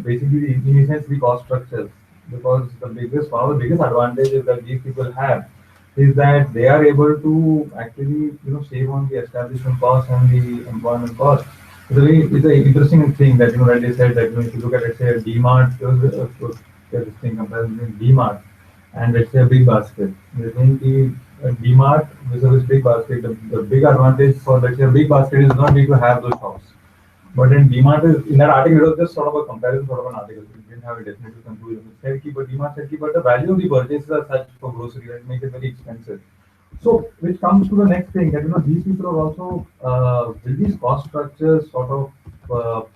basically in essence the cost structures, because one of the biggest advantages that these people have is that they are able to actually save on the establishment cost and the employment cost. It's an interesting thing that that they said that if you look at, let's say, a DMart, there's this thing comparison between DMart and let's say a big basket. They think the DMart versus big basket, the big advantage for let's say a big basket is not need to have those shops. But in DMart is in that article, it was just sort of a comparison sort of an article. It didn't have a definitive conclusion. It said but DMart said but the value of the purchases are such for grocery that makes it very expensive. So which comes to the next thing that these people are also will these cost structures sort of will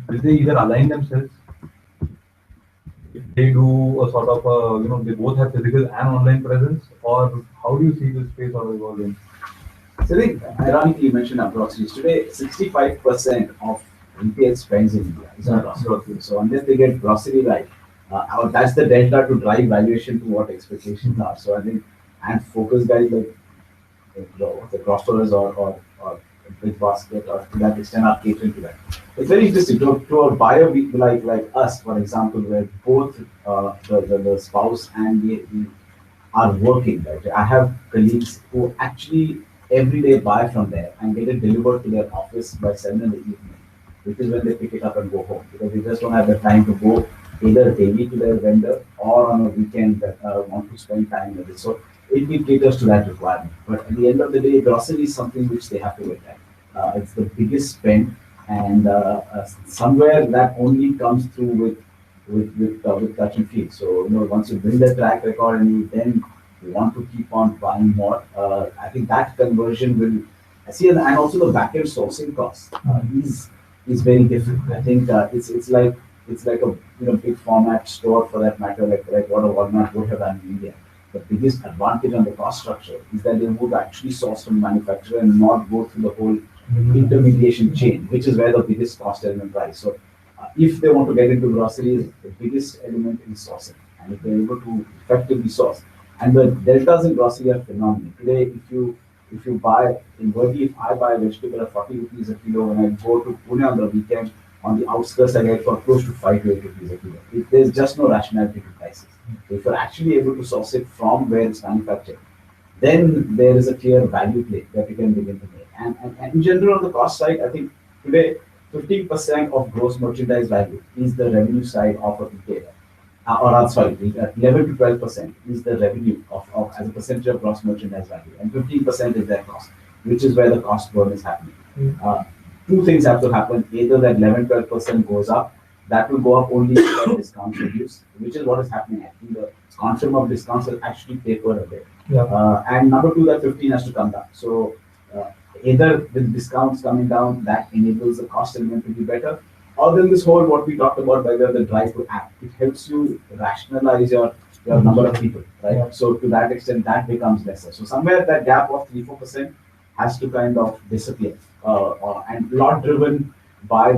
they either align themselves? If they do a sort of they both have physical and online presence, or how do you see this space sort of evolving? So I think ironically you mentioned groceries. Today 65% of retail spends in India is on groceries. So unless they get grocery right, that's the delta to drive valuation to what expectations are. So I think, and focus guys like the grocers or big basket or to that extent are catering to that. It's very interesting to a buyer like us, for example, where both the spouse and the are working. Right? I have colleagues who actually every day buy from there and get it delivered to their office by 7 in the evening, which is when they pick it up and go home, because they just don't have the time to go either daily to their vendor or on a weekend that want to spend time with it. So it caters to that requirement. But at the end of the day, grocery is something which they have to look at. It's the biggest spend, and somewhere that only comes through with touch and feel. So once you build a track record and you then want to keep on buying more, I think that conversion will see, and also the backend sourcing cost is very different. I think it's like a big format store for that matter, like what a Walmart would have done in India. The biggest advantage on the cost structure is that they would actually source from the manufacturer and not go through the whole intermediation chain, which is where the biggest cost element lies. So if they want to get into groceries, the biggest element is sourcing. And if they're able to effectively source, and the deltas in grocery are phenomenal. Today, if you buy in Verdi, if I buy a vegetable at 40 rupees a kilo, when I go to Pune on the weekend, on the outskirts, I get for close to 5 to 8 rupees a kilo. There's just no rationality to prices. If you're actually able to source it from where it's manufactured, then there is a clear value play that you can begin to make. And in general, on the cost side, I think today 15% of gross merchandise value is the revenue side of a retailer. Sorry, 11 to 12% is the revenue of as a percentage of gross merchandise value, and 15% is their cost, which is where the cost burn is happening. Two things have to happen: either that 11-12% goes up, that will go up only if the discounts reduce, which is what is happening. I think the quantum of discounts will actually taper a bit. And number two, that 15 has to come down. So either with discounts coming down, that enables the cost element to be better, or then this whole what we talked about by the drive to act. It helps you rationalize your number of people, right? So to that extent, that becomes lesser. So somewhere that gap of 3-4% has to kind of disappear, and lot driven by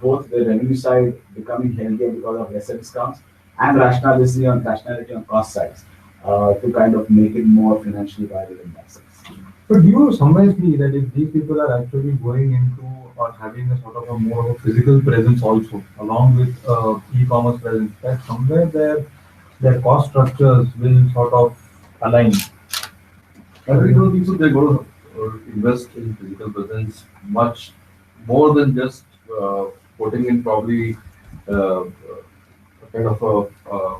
both the revenue side becoming healthier because of lesser discounts and rationality on cost sides, to kind of make it more financially viable in that sense. But do you somewhere see that if these people are actually going into or having a sort of a more of a physical presence also, along with e-commerce presence, that somewhere their cost structures will sort of align? I really don't think so. They're going to invest in physical presence much more than just putting in probably a kind of a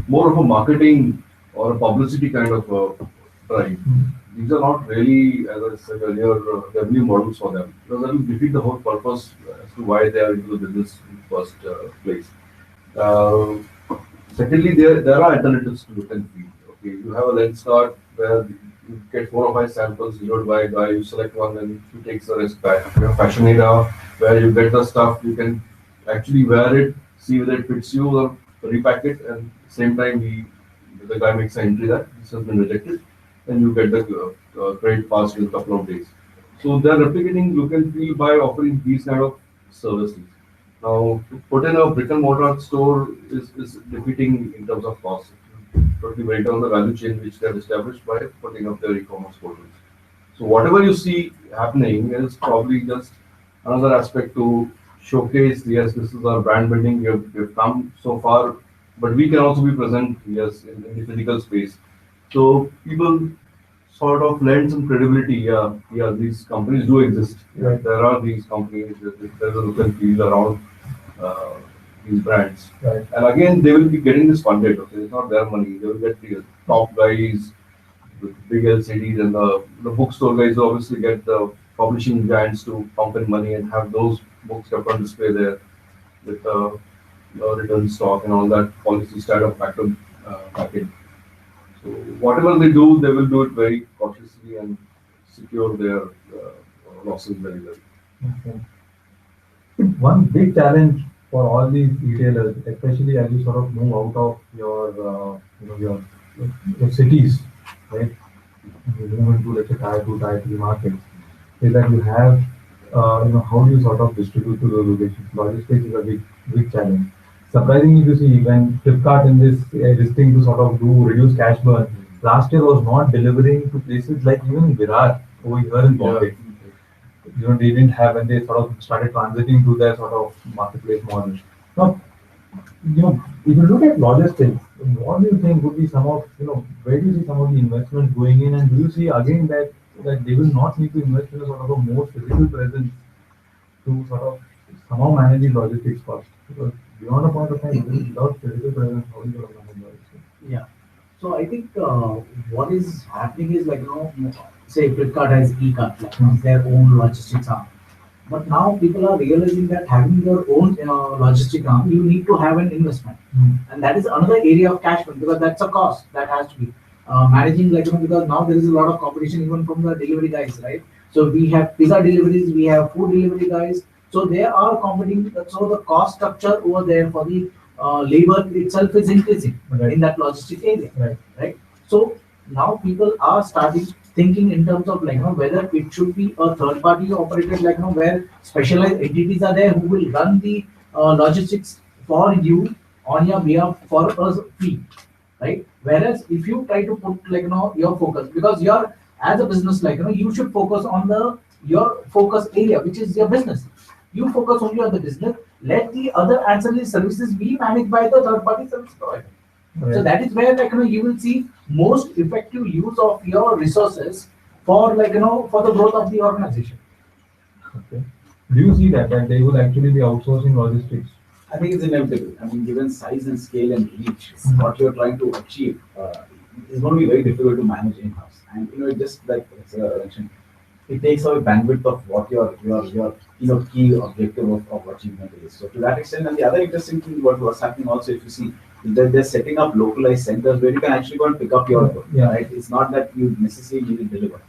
more of a marketing or a publicity kind of drive. These are not really, as I said earlier, revenue models for them, because that will defeat the whole purpose as to why they are into the business in the first place. Secondly, there are alternatives to look and feel. Okay, you have a lens card where you get 4 or 5 samples, you buy a guy, you select one, and he takes the rest back. You have Fashion Era, where you get the stuff, you can actually wear it, see whether it fits you, or repack it, and same time the guy makes an entry that this has been rejected, and you get the credit passed in a couple of days. So they are replicating look and feel by offering these kind of services. Now, to put in a brick and mortar store is defeating in terms of cost. Totally break down the value chain which they have established by putting up their e-commerce portals. So whatever you see happening is probably just another aspect to showcase, yes, this is our brand building, we have come so far, but we can also be present, yes, in the physical space. So people sort of lend some credibility. Yeah, these companies do exist. Right. There are these companies. There's a look and feel around these brands. Right. And again, they will be getting this funded. Okay, it's not their money. They will get the top guys with big LCDs, and the bookstore guys obviously get the publishing giants to pump in money and have those books kept on display there with return stock and all that policy startup package. So whatever they do, they will do it very cautiously and secure their losses very well. Okay. One big challenge for all these retailers, especially as you sort of move out of your cities, right? You move into let's say tier 2, tier 3 markets, is that you have how do you sort of distribute to those locations? Logistics is a big challenge. Surprisingly, you see, when Flipkart in this thing to sort of reduce cash burn, last year was not delivering to places like even Virar over here in Bombay. Yeah. They didn't have, when they sort of started transiting to their sort of marketplace model. Now, if you look at logistics, what do you think would be some of, where do you see some of the investments going in, and do you see again that they will not need to invest in a sort of a more physical presence to sort of somehow manage the logistics cost? Because beyond a point of time, without physical presence, how do you manage logistics? Yeah. So I think what is happening is say Flipkart has e-cart, their own logistics arm. But now people are realizing that having your own logistic arm, you need to have an investment. And that is another area of cash burn, because that's a cost that has to be managing, because now there is a lot of competition even from the delivery guys, right? So we have pizza deliveries, we have food delivery guys. So they are competing. So the cost structure over there for the labor itself is increasing in that logistic area, right? So now people are starting thinking in terms of whether it should be a third party operated, where specialized entities are there who will run the logistics for you on your behalf for a fee, right? Whereas if you try to put your focus, because you're as a business, you should focus on the your focus area, which is your business. You focus only on the business. Let the other ancillary services be managed by the third party service provider. So that is where you will see most effective use of your resources for for the growth of the organization. Okay. Do you see that they will actually be outsourcing logistics? I think it's inevitable. I mean, given size and scale and reach, what you're trying to achieve is going to be very difficult to manage in-house. And it just like I mentioned, it takes away bandwidth of what your key objective of achievement is. So to that extent, and the other interesting thing what was happening also, if you see, is that they're setting up localized centers where you can actually go and pick up your work. Yeah. Right? It's not that you necessarily need to deliver.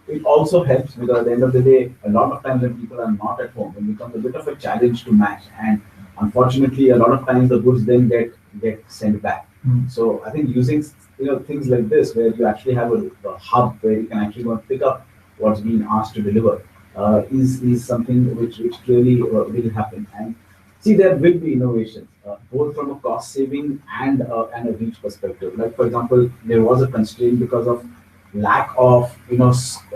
It also helps because at the end of the day, a lot of times when people are not at home, it becomes a bit of a challenge to match. And unfortunately, a lot of times the goods then get sent back. So I think using things like this, where you actually have a hub where you can actually go and pick up what's being asked to deliver, is something which clearly will happen. And see, there will be innovations, both from a cost saving and a reach perspective. Like for example, there was a constraint because of lack of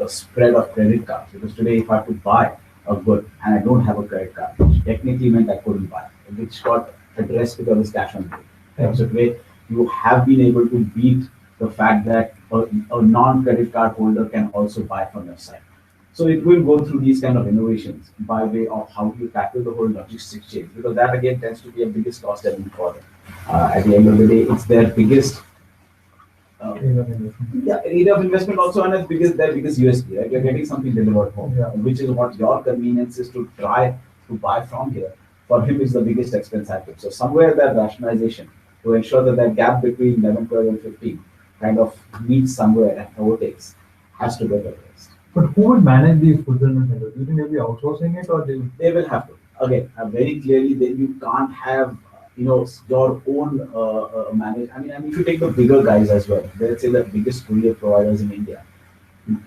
spread of credit cards. Because today, if I have to buy a good and I don't have a credit card, which technically meant I couldn't buy, which got addressed because it's cash on delivery. Right? So today, you have been able to beat the fact that a non-credit card holder can also buy from your site. So it will go through these kind of innovations by way of how you tackle the whole logistics chain, because that again tends to be a biggest cost element for them. At the end of the day, it's their biggest area of investment also, and it's their biggest USP, right? You're getting something delivered home, which is what your convenience is to try to buy from here. For him, is the biggest expense item. So somewhere that rationalization to ensure that gap between 11, 12, and 15 kind of meets somewhere and overtakes has to get addressed. But who will manage these fulfillment centers? Do you think they'll be outsourcing it, or they will have to? Again, very clearly, then you can't have your own manage. I mean, if you take the bigger guys as well, let's say the biggest courier providers in India,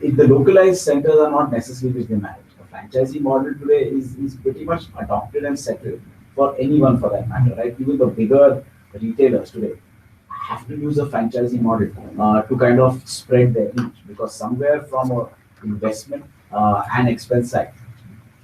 if the localized centers are not necessarily which they manage. The franchisee model today is pretty much adopted and settled for anyone for that matter, right? Even the bigger retailers today have to use a franchisee model to kind of spread their reach, because somewhere from a investment and expense side,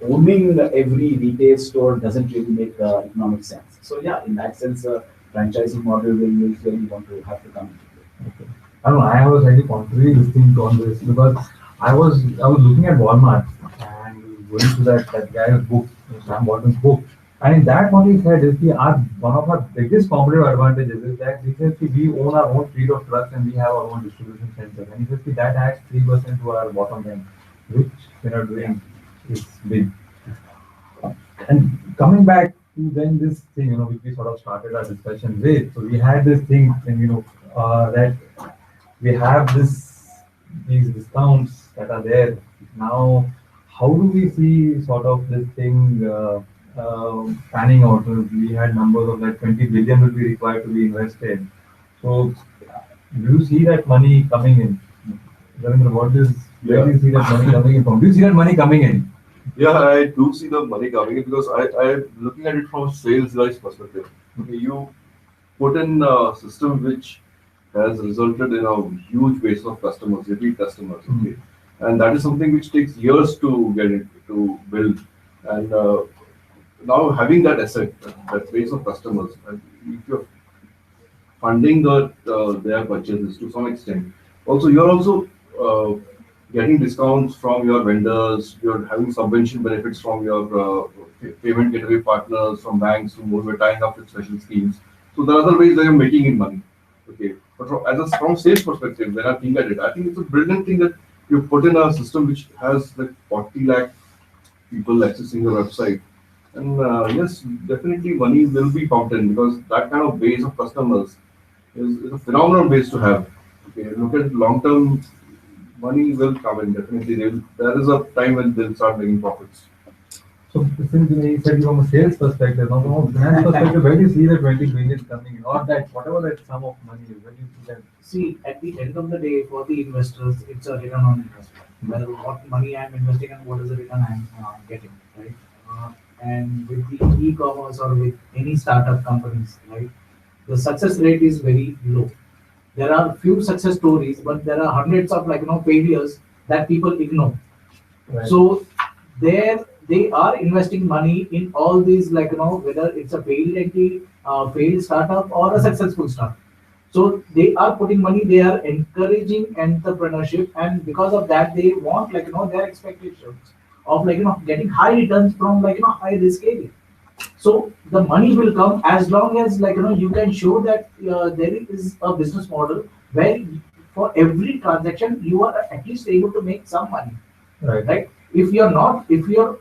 owning every retail store doesn't really make economic sense. So yeah, in that sense, franchising model will clearly want to have to come into play. Okay. I don't know. I was slightly contrary distinct on this, because I was looking at Walmart and going to that guy's book, Sam Walton's book, and in that what he said is one of our biggest competitive advantages is that he says we own our own fleet of trucks and we have our own distribution center, and he says that adds 3% to our bottom line, which we're not doing is big. And coming back to then this thing, which we sort of started our discussion with. So we had this thing, and that we have these discounts that are there now. How do we see sort of this thing panning out? We had numbers of like 20 billion will be required to be invested. So do you see that money coming in? Ravindra, where do you see that money coming in from? Do you see that money coming in? Yeah, I do see the money coming in, because I'm looking at it from a sales guy's perspective. Okay, you put in a system which has resulted in a huge base of customers, repeat customers. Okay, and that is something which takes years to get it to build. And now having that asset, that base of customers, and if you're funding their purchases to some extent, also you're also getting discounts from your vendors, you're having subvention benefits from your payment gateway partners, from banks who are tying up with special schemes. So there are other ways that you're making in money. Okay, but from sales perspective, when I think at it, I think it's a brilliant thing that you put in a system which has like 40 lakh people accessing your website. And yes, definitely money will be pumped in, because that kind of base of customers is a phenomenal base to have. Okay, look at long-term, money will come in, definitely. There is a time when they'll start making profits. So since you said from a sales perspective, now from a finance perspective, where do you see the 20 billion coming in, or that whatever that sum of money is, where do you see that? See, at the end of the day, for the investors, it's a return on investment. Whether what money I'm investing and what is the return I'm getting, right? And with the e-commerce or with any startup companies, right, the success rate is very low. There are few success stories, but there are hundreds of failures that people ignore. Right. So they are investing money in all these whether it's a failed entity, failed startup or a successful startup. So they are putting money, they are encouraging entrepreneurship, and because of that, they want their expectations of getting high returns from high risk area. So the money will come as long as you can show that there is a business model where for every transaction you are at least able to make some money, Right. right? If you're not, if you're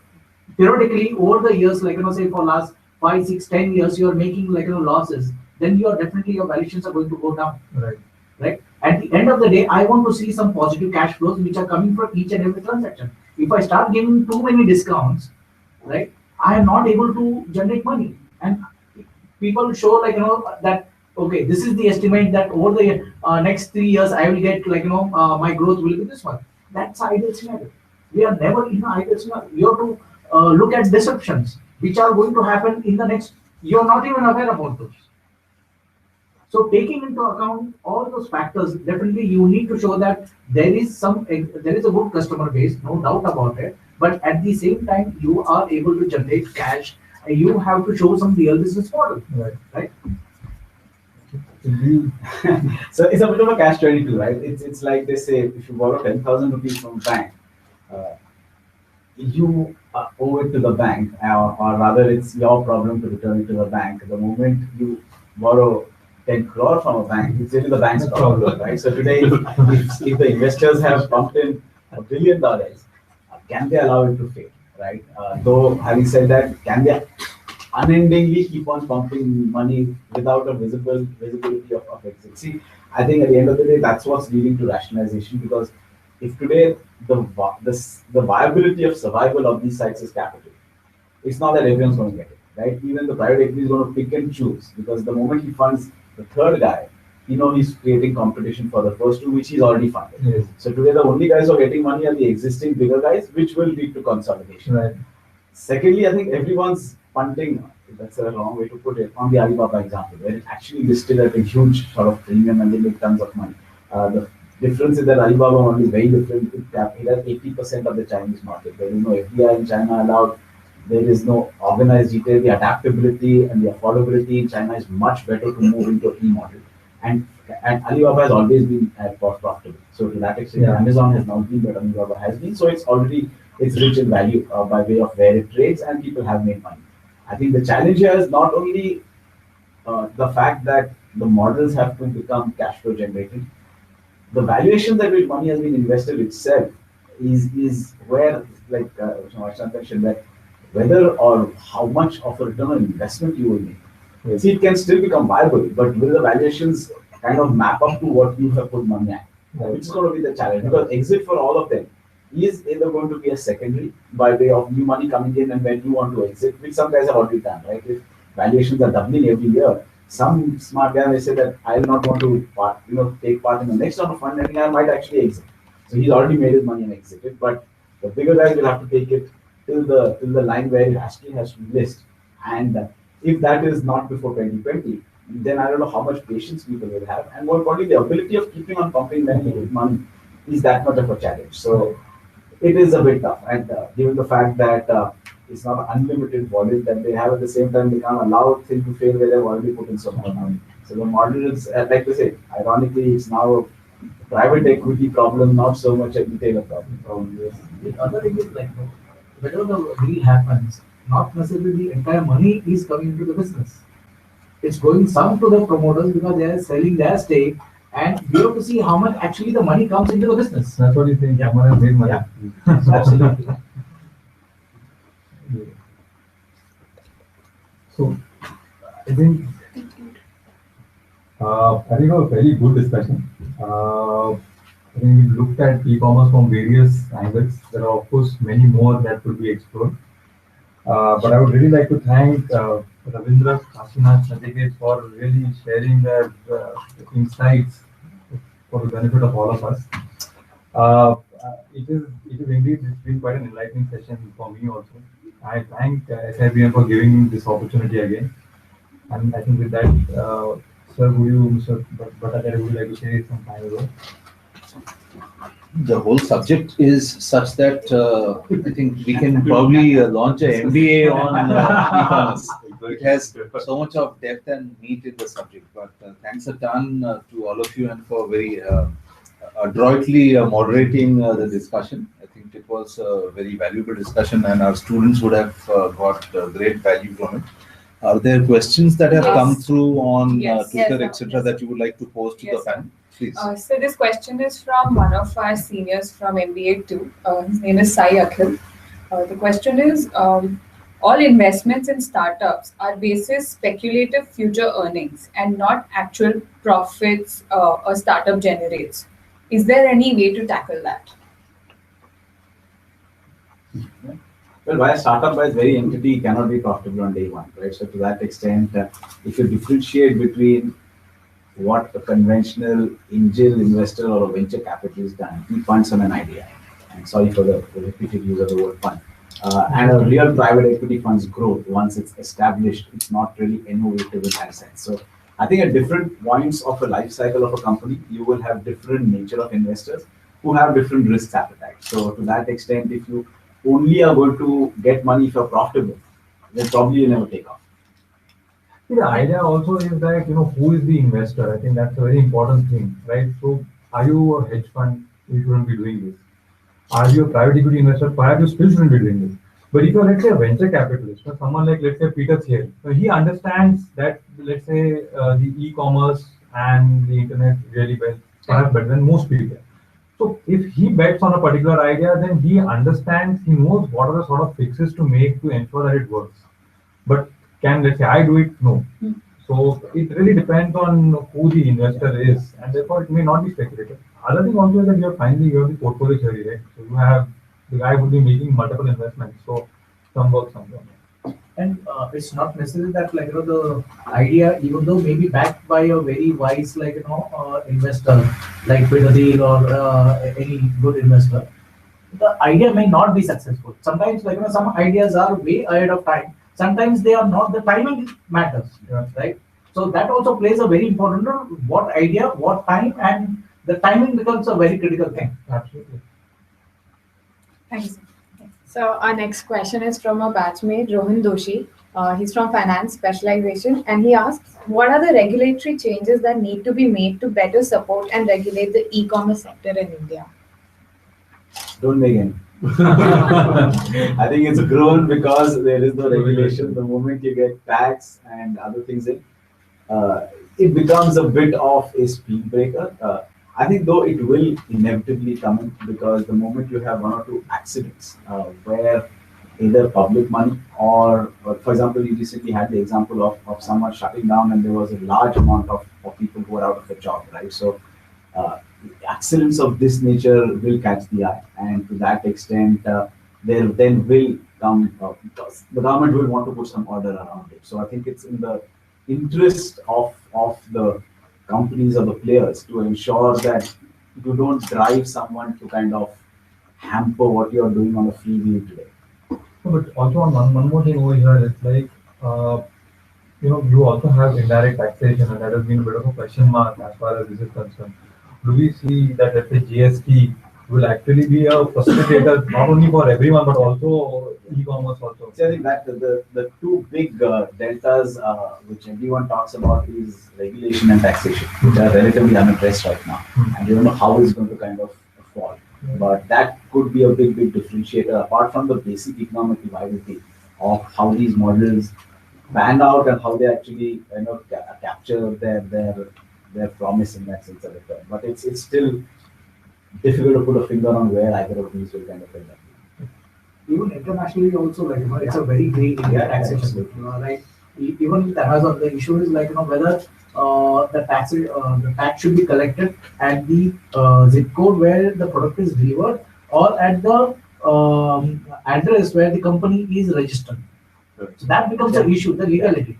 theoretically over the years, say for last 5, 6, 10 years, you are making losses, then you are definitely your valuations are going to go down, Right. right? At the end of the day, I want to see some positive cash flows which are coming from each and every transaction. If I start giving too many discounts, right, I am not able to generate money. And people show that okay, this is the estimate that over the next 3 years I will get my growth will be this much. That's ideal scenario. We are never in an ideal scenario. You have to look at disruptions which are going to happen in the next. You are not even aware about those. So taking into account all those factors, definitely you need to show that there is a good customer base, no doubt about it. But at the same time, you are able to generate cash, and you have to show some real business model, Right. right? So it's a bit of a catch-22, right? It's like they say, if you borrow 10,000 rupees from a bank, you owe it to the bank, or rather it's your problem to return it to the bank. The moment you borrow 10 crore from a bank, it's really the bank's problem, right? So today, if the investors have pumped in $1 billion, can they allow it to fail, right? Though having said that, can they unendingly keep on pumping money without a visibility of exit? See, I think at the end of the day, that's what's leading to rationalization, because if today the viability of survival of these sites is capital, it's not that everyone's going to get it, right? Even the private equity is going to pick and choose, because the moment he funds the third guy, he's creating competition for the first two, which he's already funded. Yes. So today the only guys who are getting money are the existing bigger guys, which will lead to consolidation. Right. Secondly, I think everyone's punting, that's a wrong way to put it, on the Alibaba example, where it actually listed at a huge sort of premium and they make tons of money. The difference is that Alibaba one is very different. It has 80% of the Chinese market. There is no FDI in China allowed. There is no organized retail. The adaptability and the affordability in China is much better to move into an e-model. And Alibaba has always been cost profitable. So to that extent, Yeah. Amazon has not been, but Alibaba has been. So it's rich in value by way of where it trades, and people have made money. I think the challenge here is not only the fact that the models have to become cash flow generating. The valuation at which money has been invested itself is where, like Ashant mentioned, that whether or how much of a return on investment you will make. Yes. See, it can still become viable, but will the valuations kind of map up to what you have put money at? Which is going to be the challenge, because exit for all of them is either going to be a secondary by way of new money coming in and when you want to exit, which some guys have already done, right? If valuations are doubling every year, some smart guy may say that I will not want to take part in the next round of funding, I might actually exit. So he's already made his money and exited, but the bigger guys will have to take it till the line where it actually has to list. And if that is not before 2020, then I don't know how much patience people will have, and more importantly, the ability of keeping on pumping money is that much of a challenge. So it is a bit tough, and given the fact that it's not an unlimited wallet that they have, at the same time they can't allow things to fail where they've already put in so much money. So the model is, like to say, ironically, it's now a private equity problem, not so much a retailer problem. The other thing is whenever the deal happens, not necessarily the entire money is coming into the business. It's going some to the promoters because they are selling their stake, and we have to see how much actually the money comes into the business. That's what you think. Yeah. Someone has made money. Yeah. Absolutely. Yeah. So I think a very good discussion. I think we looked at e-commerce from various angles. There are of course many more that could be explored. But I would really like to thank Ravindra, Kashinath, Nachiket for really sharing their insights for the benefit of all of us. It is indeed, it's been quite an enlightening session for me also. I thank SIBM for giving me this opportunity again. And I think with that, sir, Mr. Bhattacharya, would you like to say some final words? The whole subject is such that I think we can probably launch an MBA on e-commerce. It has so much of depth and meat in the subject. But thanks a ton to all of you and for very adroitly moderating the discussion. I think it was a very valuable discussion, and our students would have got great value from it. Are there questions that have come through on Twitter, etc., that you would like to pose to the panel? Please. So this question is from one of our seniors from MBA 2. His name is Sai Akhil. The question is, all investments in startups are basis speculative future earnings and not actual profits a startup generates. Is there any way to tackle that? Well, why a startup by its very entity cannot be profitable on day one, right? So to that extent, if you differentiate between what a conventional angel investor or a venture capitalist done, he funds on an idea. And sorry for the repeated use of the word fund. And a real private equity fund's growth, once it's established, it's not really innovative in that sense. So I think at different points of the life cycle of a company, you will have different nature of investors who have different risk appetite. So to that extent, if you only are going to get money if you're profitable, then probably you'll never take off. The idea also is that, who is the investor? I think that's a very important thing, right? So are you a hedge fund? You shouldn't be doing this. Are you a private equity investor? Perhaps you still shouldn't be doing this. But if you're, let's say, a venture capitalist, or someone like, let's say, Peter Thiel, he understands that, let's say, the e-commerce and the internet really well, perhaps better than most people. So if he bets on a particular idea, then he understands, he knows what are the sort of fixes to make to ensure that it works. But can, let's say, I do it? No. So it really depends on who the investor is, and therefore it may not be speculative. Other thing also is that you have the portfolio theory, right? So you have the guy who will be making multiple investments. So some work, some don't. And it's not necessary that the idea, even though maybe backed by a very wise investor like Peter Thiel or any good investor, the idea may not be successful. Sometimes some ideas are way ahead of time. Sometimes they are not. The timing matters, right? So that also plays a very important role. What idea, what time, and the timing becomes a very critical thing. Absolutely. Thanks. So our next question is from a batchmate, Rohan Doshi. He's from finance specialization, and he asks, what are the regulatory changes that need to be made to better support and regulate the e-commerce sector in India? Don't make any. I think it's grown because there is no regulation. The moment you get tax and other things in, it becomes a bit of a speed breaker. I think though it will inevitably come in, because the moment you have one or two accidents where either public money or for example, you recently had the example of someone shutting down and there was a large amount of people who were out of a job, right? So accidents of this nature will catch the eye, and to that extent, there then will come, because the government will want to put some order around it. So I think it's in the interest of the companies or the players to ensure that you don't drive someone to kind of hamper what you're doing on a freewheel today. But also on one more thing over here, it's like, you also have indirect taxation, and that has been a bit of a question mark as far as this is concerned. Do we see that, let's say, GST will actually be a facilitator not only for everyone but also e-commerce also? So I think that the two big deltas which everyone talks about is regulation and taxation, which are relatively unaddressed right now, and you don't know how it's going to kind of fall. But that could be a big differentiator, apart from the basic economic viability of how these models pan out and how they actually capture their promise in that sense of return. But it's still difficult to put a finger on where either of these will kind of end up. Even internationally also, it's a very grey area taxation. Like even with Amazon, the issue is whether the tax should be collected at the zip code where the product is delivered or at the address where the company is registered. So that becomes an issue, the legality.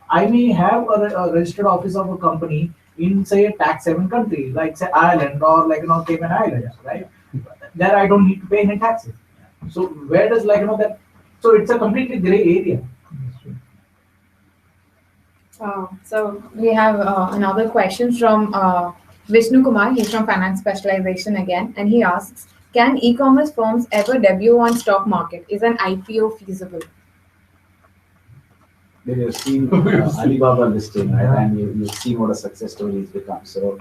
I may have a registered office of a company in, say, a tax haven country, like say Ireland or like Cayman Islands, right? There I don't need to pay any taxes. So where does that? So it's a completely gray area. So we have another question from Vishnu Kumar. He's from Finance Specialization again, and he asks, can e-commerce firms ever debut on stock market? Is an IPO feasible? You've seen Alibaba listing, right? And you've seen what a success story it's become. So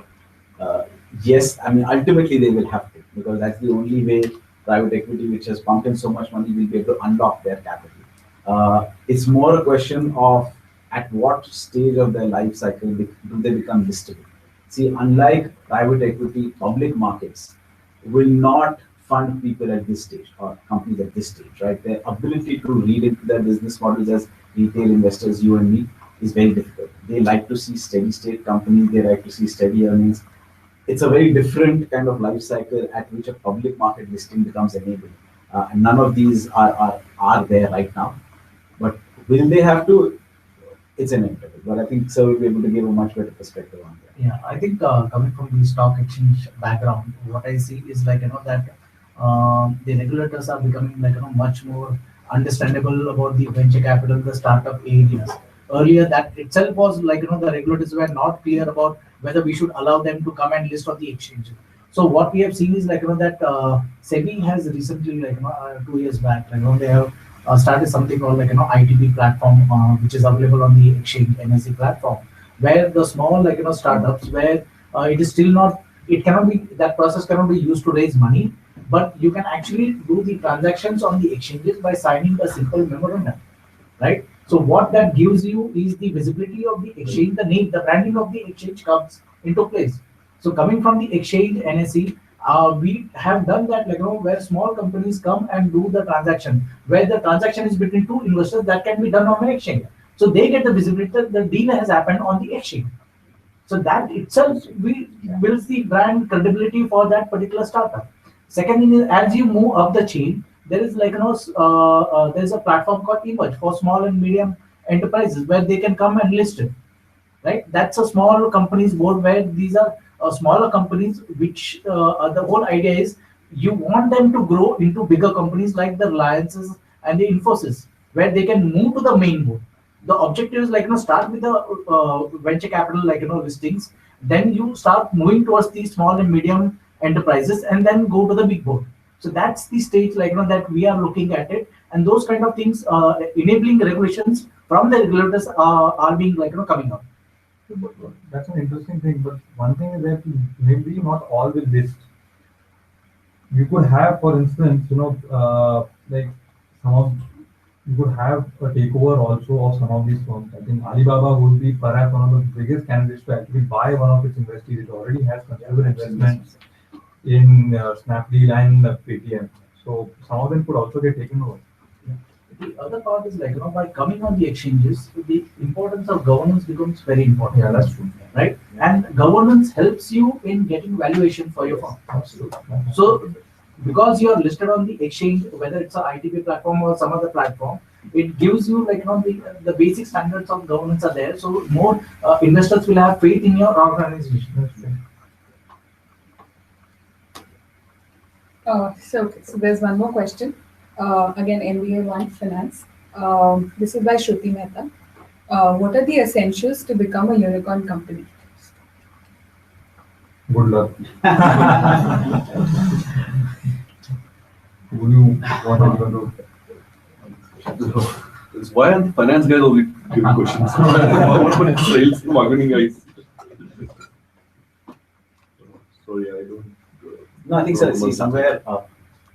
yes, I mean, ultimately they will have to, because that's the only way private equity, which has pumped in so much money, will be able to unlock their capital. It's more a question of at what stage of their life cycle do they become listable. See, unlike private equity, public markets will not fund people at this stage or companies at this stage, right? Their ability to read into their business models as retail investors, you and me, is very difficult. They like to see steady state companies, they like to see steady earnings. It's a very different kind of life cycle at which a public market listing becomes enabled. And none of these are there right now. But will they have to? It's inevitable. But I think Sir will be able to give a much better perspective on that. Yeah, I think coming from the stock exchange background, what I see is that the regulators are becoming much more understandable about the venture capital, the startup areas. Earlier, that itself was the regulators were not clear about whether we should allow them to come and list on the exchange. So what we have seen is that SEBI has recently 2 years back they have started something called ITP platform, which is available on the exchange NSE platform, where the small startups, where it is still not, it cannot be, that process cannot be used to raise money, but you can actually do the transactions on the exchanges by signing a simple memorandum, right? So what that gives you is the visibility of the exchange, the name, the branding of the exchange comes into place. So coming from the exchange NSE, we have done that where small companies come and do the transaction, where the transaction is between two investors, that can be done on an exchange. So they get the visibility that the deal has happened on the exchange. So that itself builds the brand credibility for that particular startup. Second is, as you move up the chain, there is there's a platform called Emerge for small and medium enterprises, where they can come and list it, right? That's a small companies board, where these are smaller companies, which the whole idea is you want them to grow into bigger companies like the Reliances and the Infosys, where they can move to the main board. The objective is start with the venture capital listings, then you start moving towards the small and medium enterprises, and then go to the big board. So that's the stage that we are looking at it, and those kind of things, enabling regulations from the regulators are being coming up. That's an interesting thing, but one thing is that maybe not all will list. You could have, for instance, you could have a takeover also of some of these firms. I think Alibaba would be perhaps one of the biggest candidates to actually buy one of its investees. It already has considerable investments in Snapdeal and Paytm. So some of them could also get taken over. The other part is by coming on the exchanges, the importance of governance becomes very important. Yeah, that's true. Right? And governance helps you in getting valuation for your firm. Absolutely. So because you are listed on the exchange, whether it's an ITP platform or some other platform, it gives you the basic standards of governance are there. So more investors will have faith in your organization. So there's one more question. Again, MBA 1 Finance. This is by Shruti Mehta. What are the essentials to become a unicorn company? Good luck. Would you want anyone to? Why are the finance guys only giving questions? What about the sales and marketing guys? Sorry, I don't. No, I think see somewhere.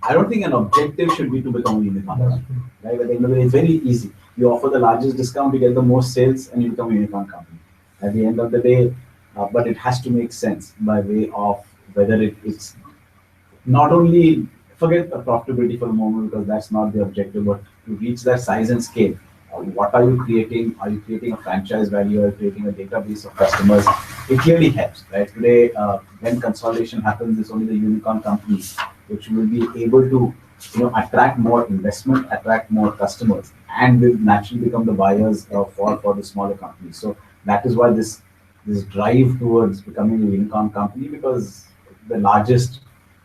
I don't think an objective should be to become a unicorn. Right? At the end of the day, it's very easy. You offer the largest discount, you get the most sales, and you become a unicorn company. At the end of the day, but it has to make sense by way of whether it's not only, forget the profitability for a moment, because that's not the objective, but to reach that size and scale. What are you creating? Are you creating a franchise value? Are you creating a database of customers? It clearly helps, right? Today, when consolidation happens, it's only the unicorn companies which will be able to attract more investment, attract more customers, and will naturally become the buyers for the smaller companies. So that is why this drive towards becoming a unicorn company, because the largest,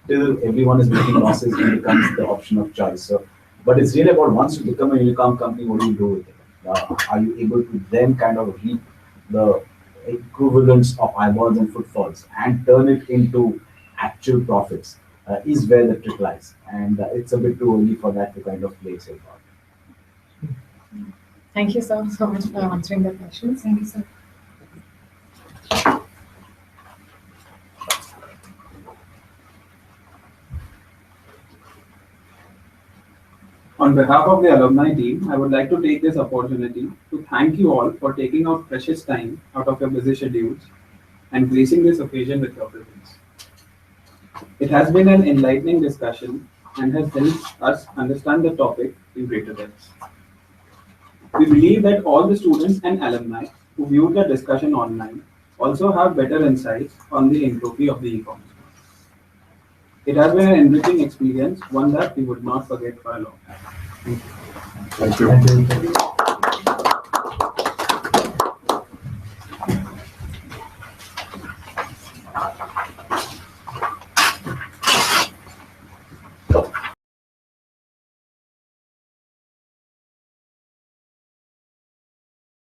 till everyone is making losses, it becomes the option of choice. So, but it's really about, once you become a unicorn company, what do you do with it? Are you able to then kind of reap the equivalence of eyeballs and footfalls and turn it into actual profits? Is where the trick lies, and it's a bit too early for that to kind of play so far. Thank you so much for answering the questions. Thank you, sir. On behalf of the alumni team, I would like to take this opportunity to thank you all for taking out precious time out of your busy schedules and gracing this occasion with your presence. It has been an enlightening discussion and has helped us understand the topic in greater depth. We believe that all the students and alumni who viewed the discussion online also have better insights on the entropy of the e-commerce. It has been an enriching experience, one that we would not forget for a long time. Thank you. Thank you.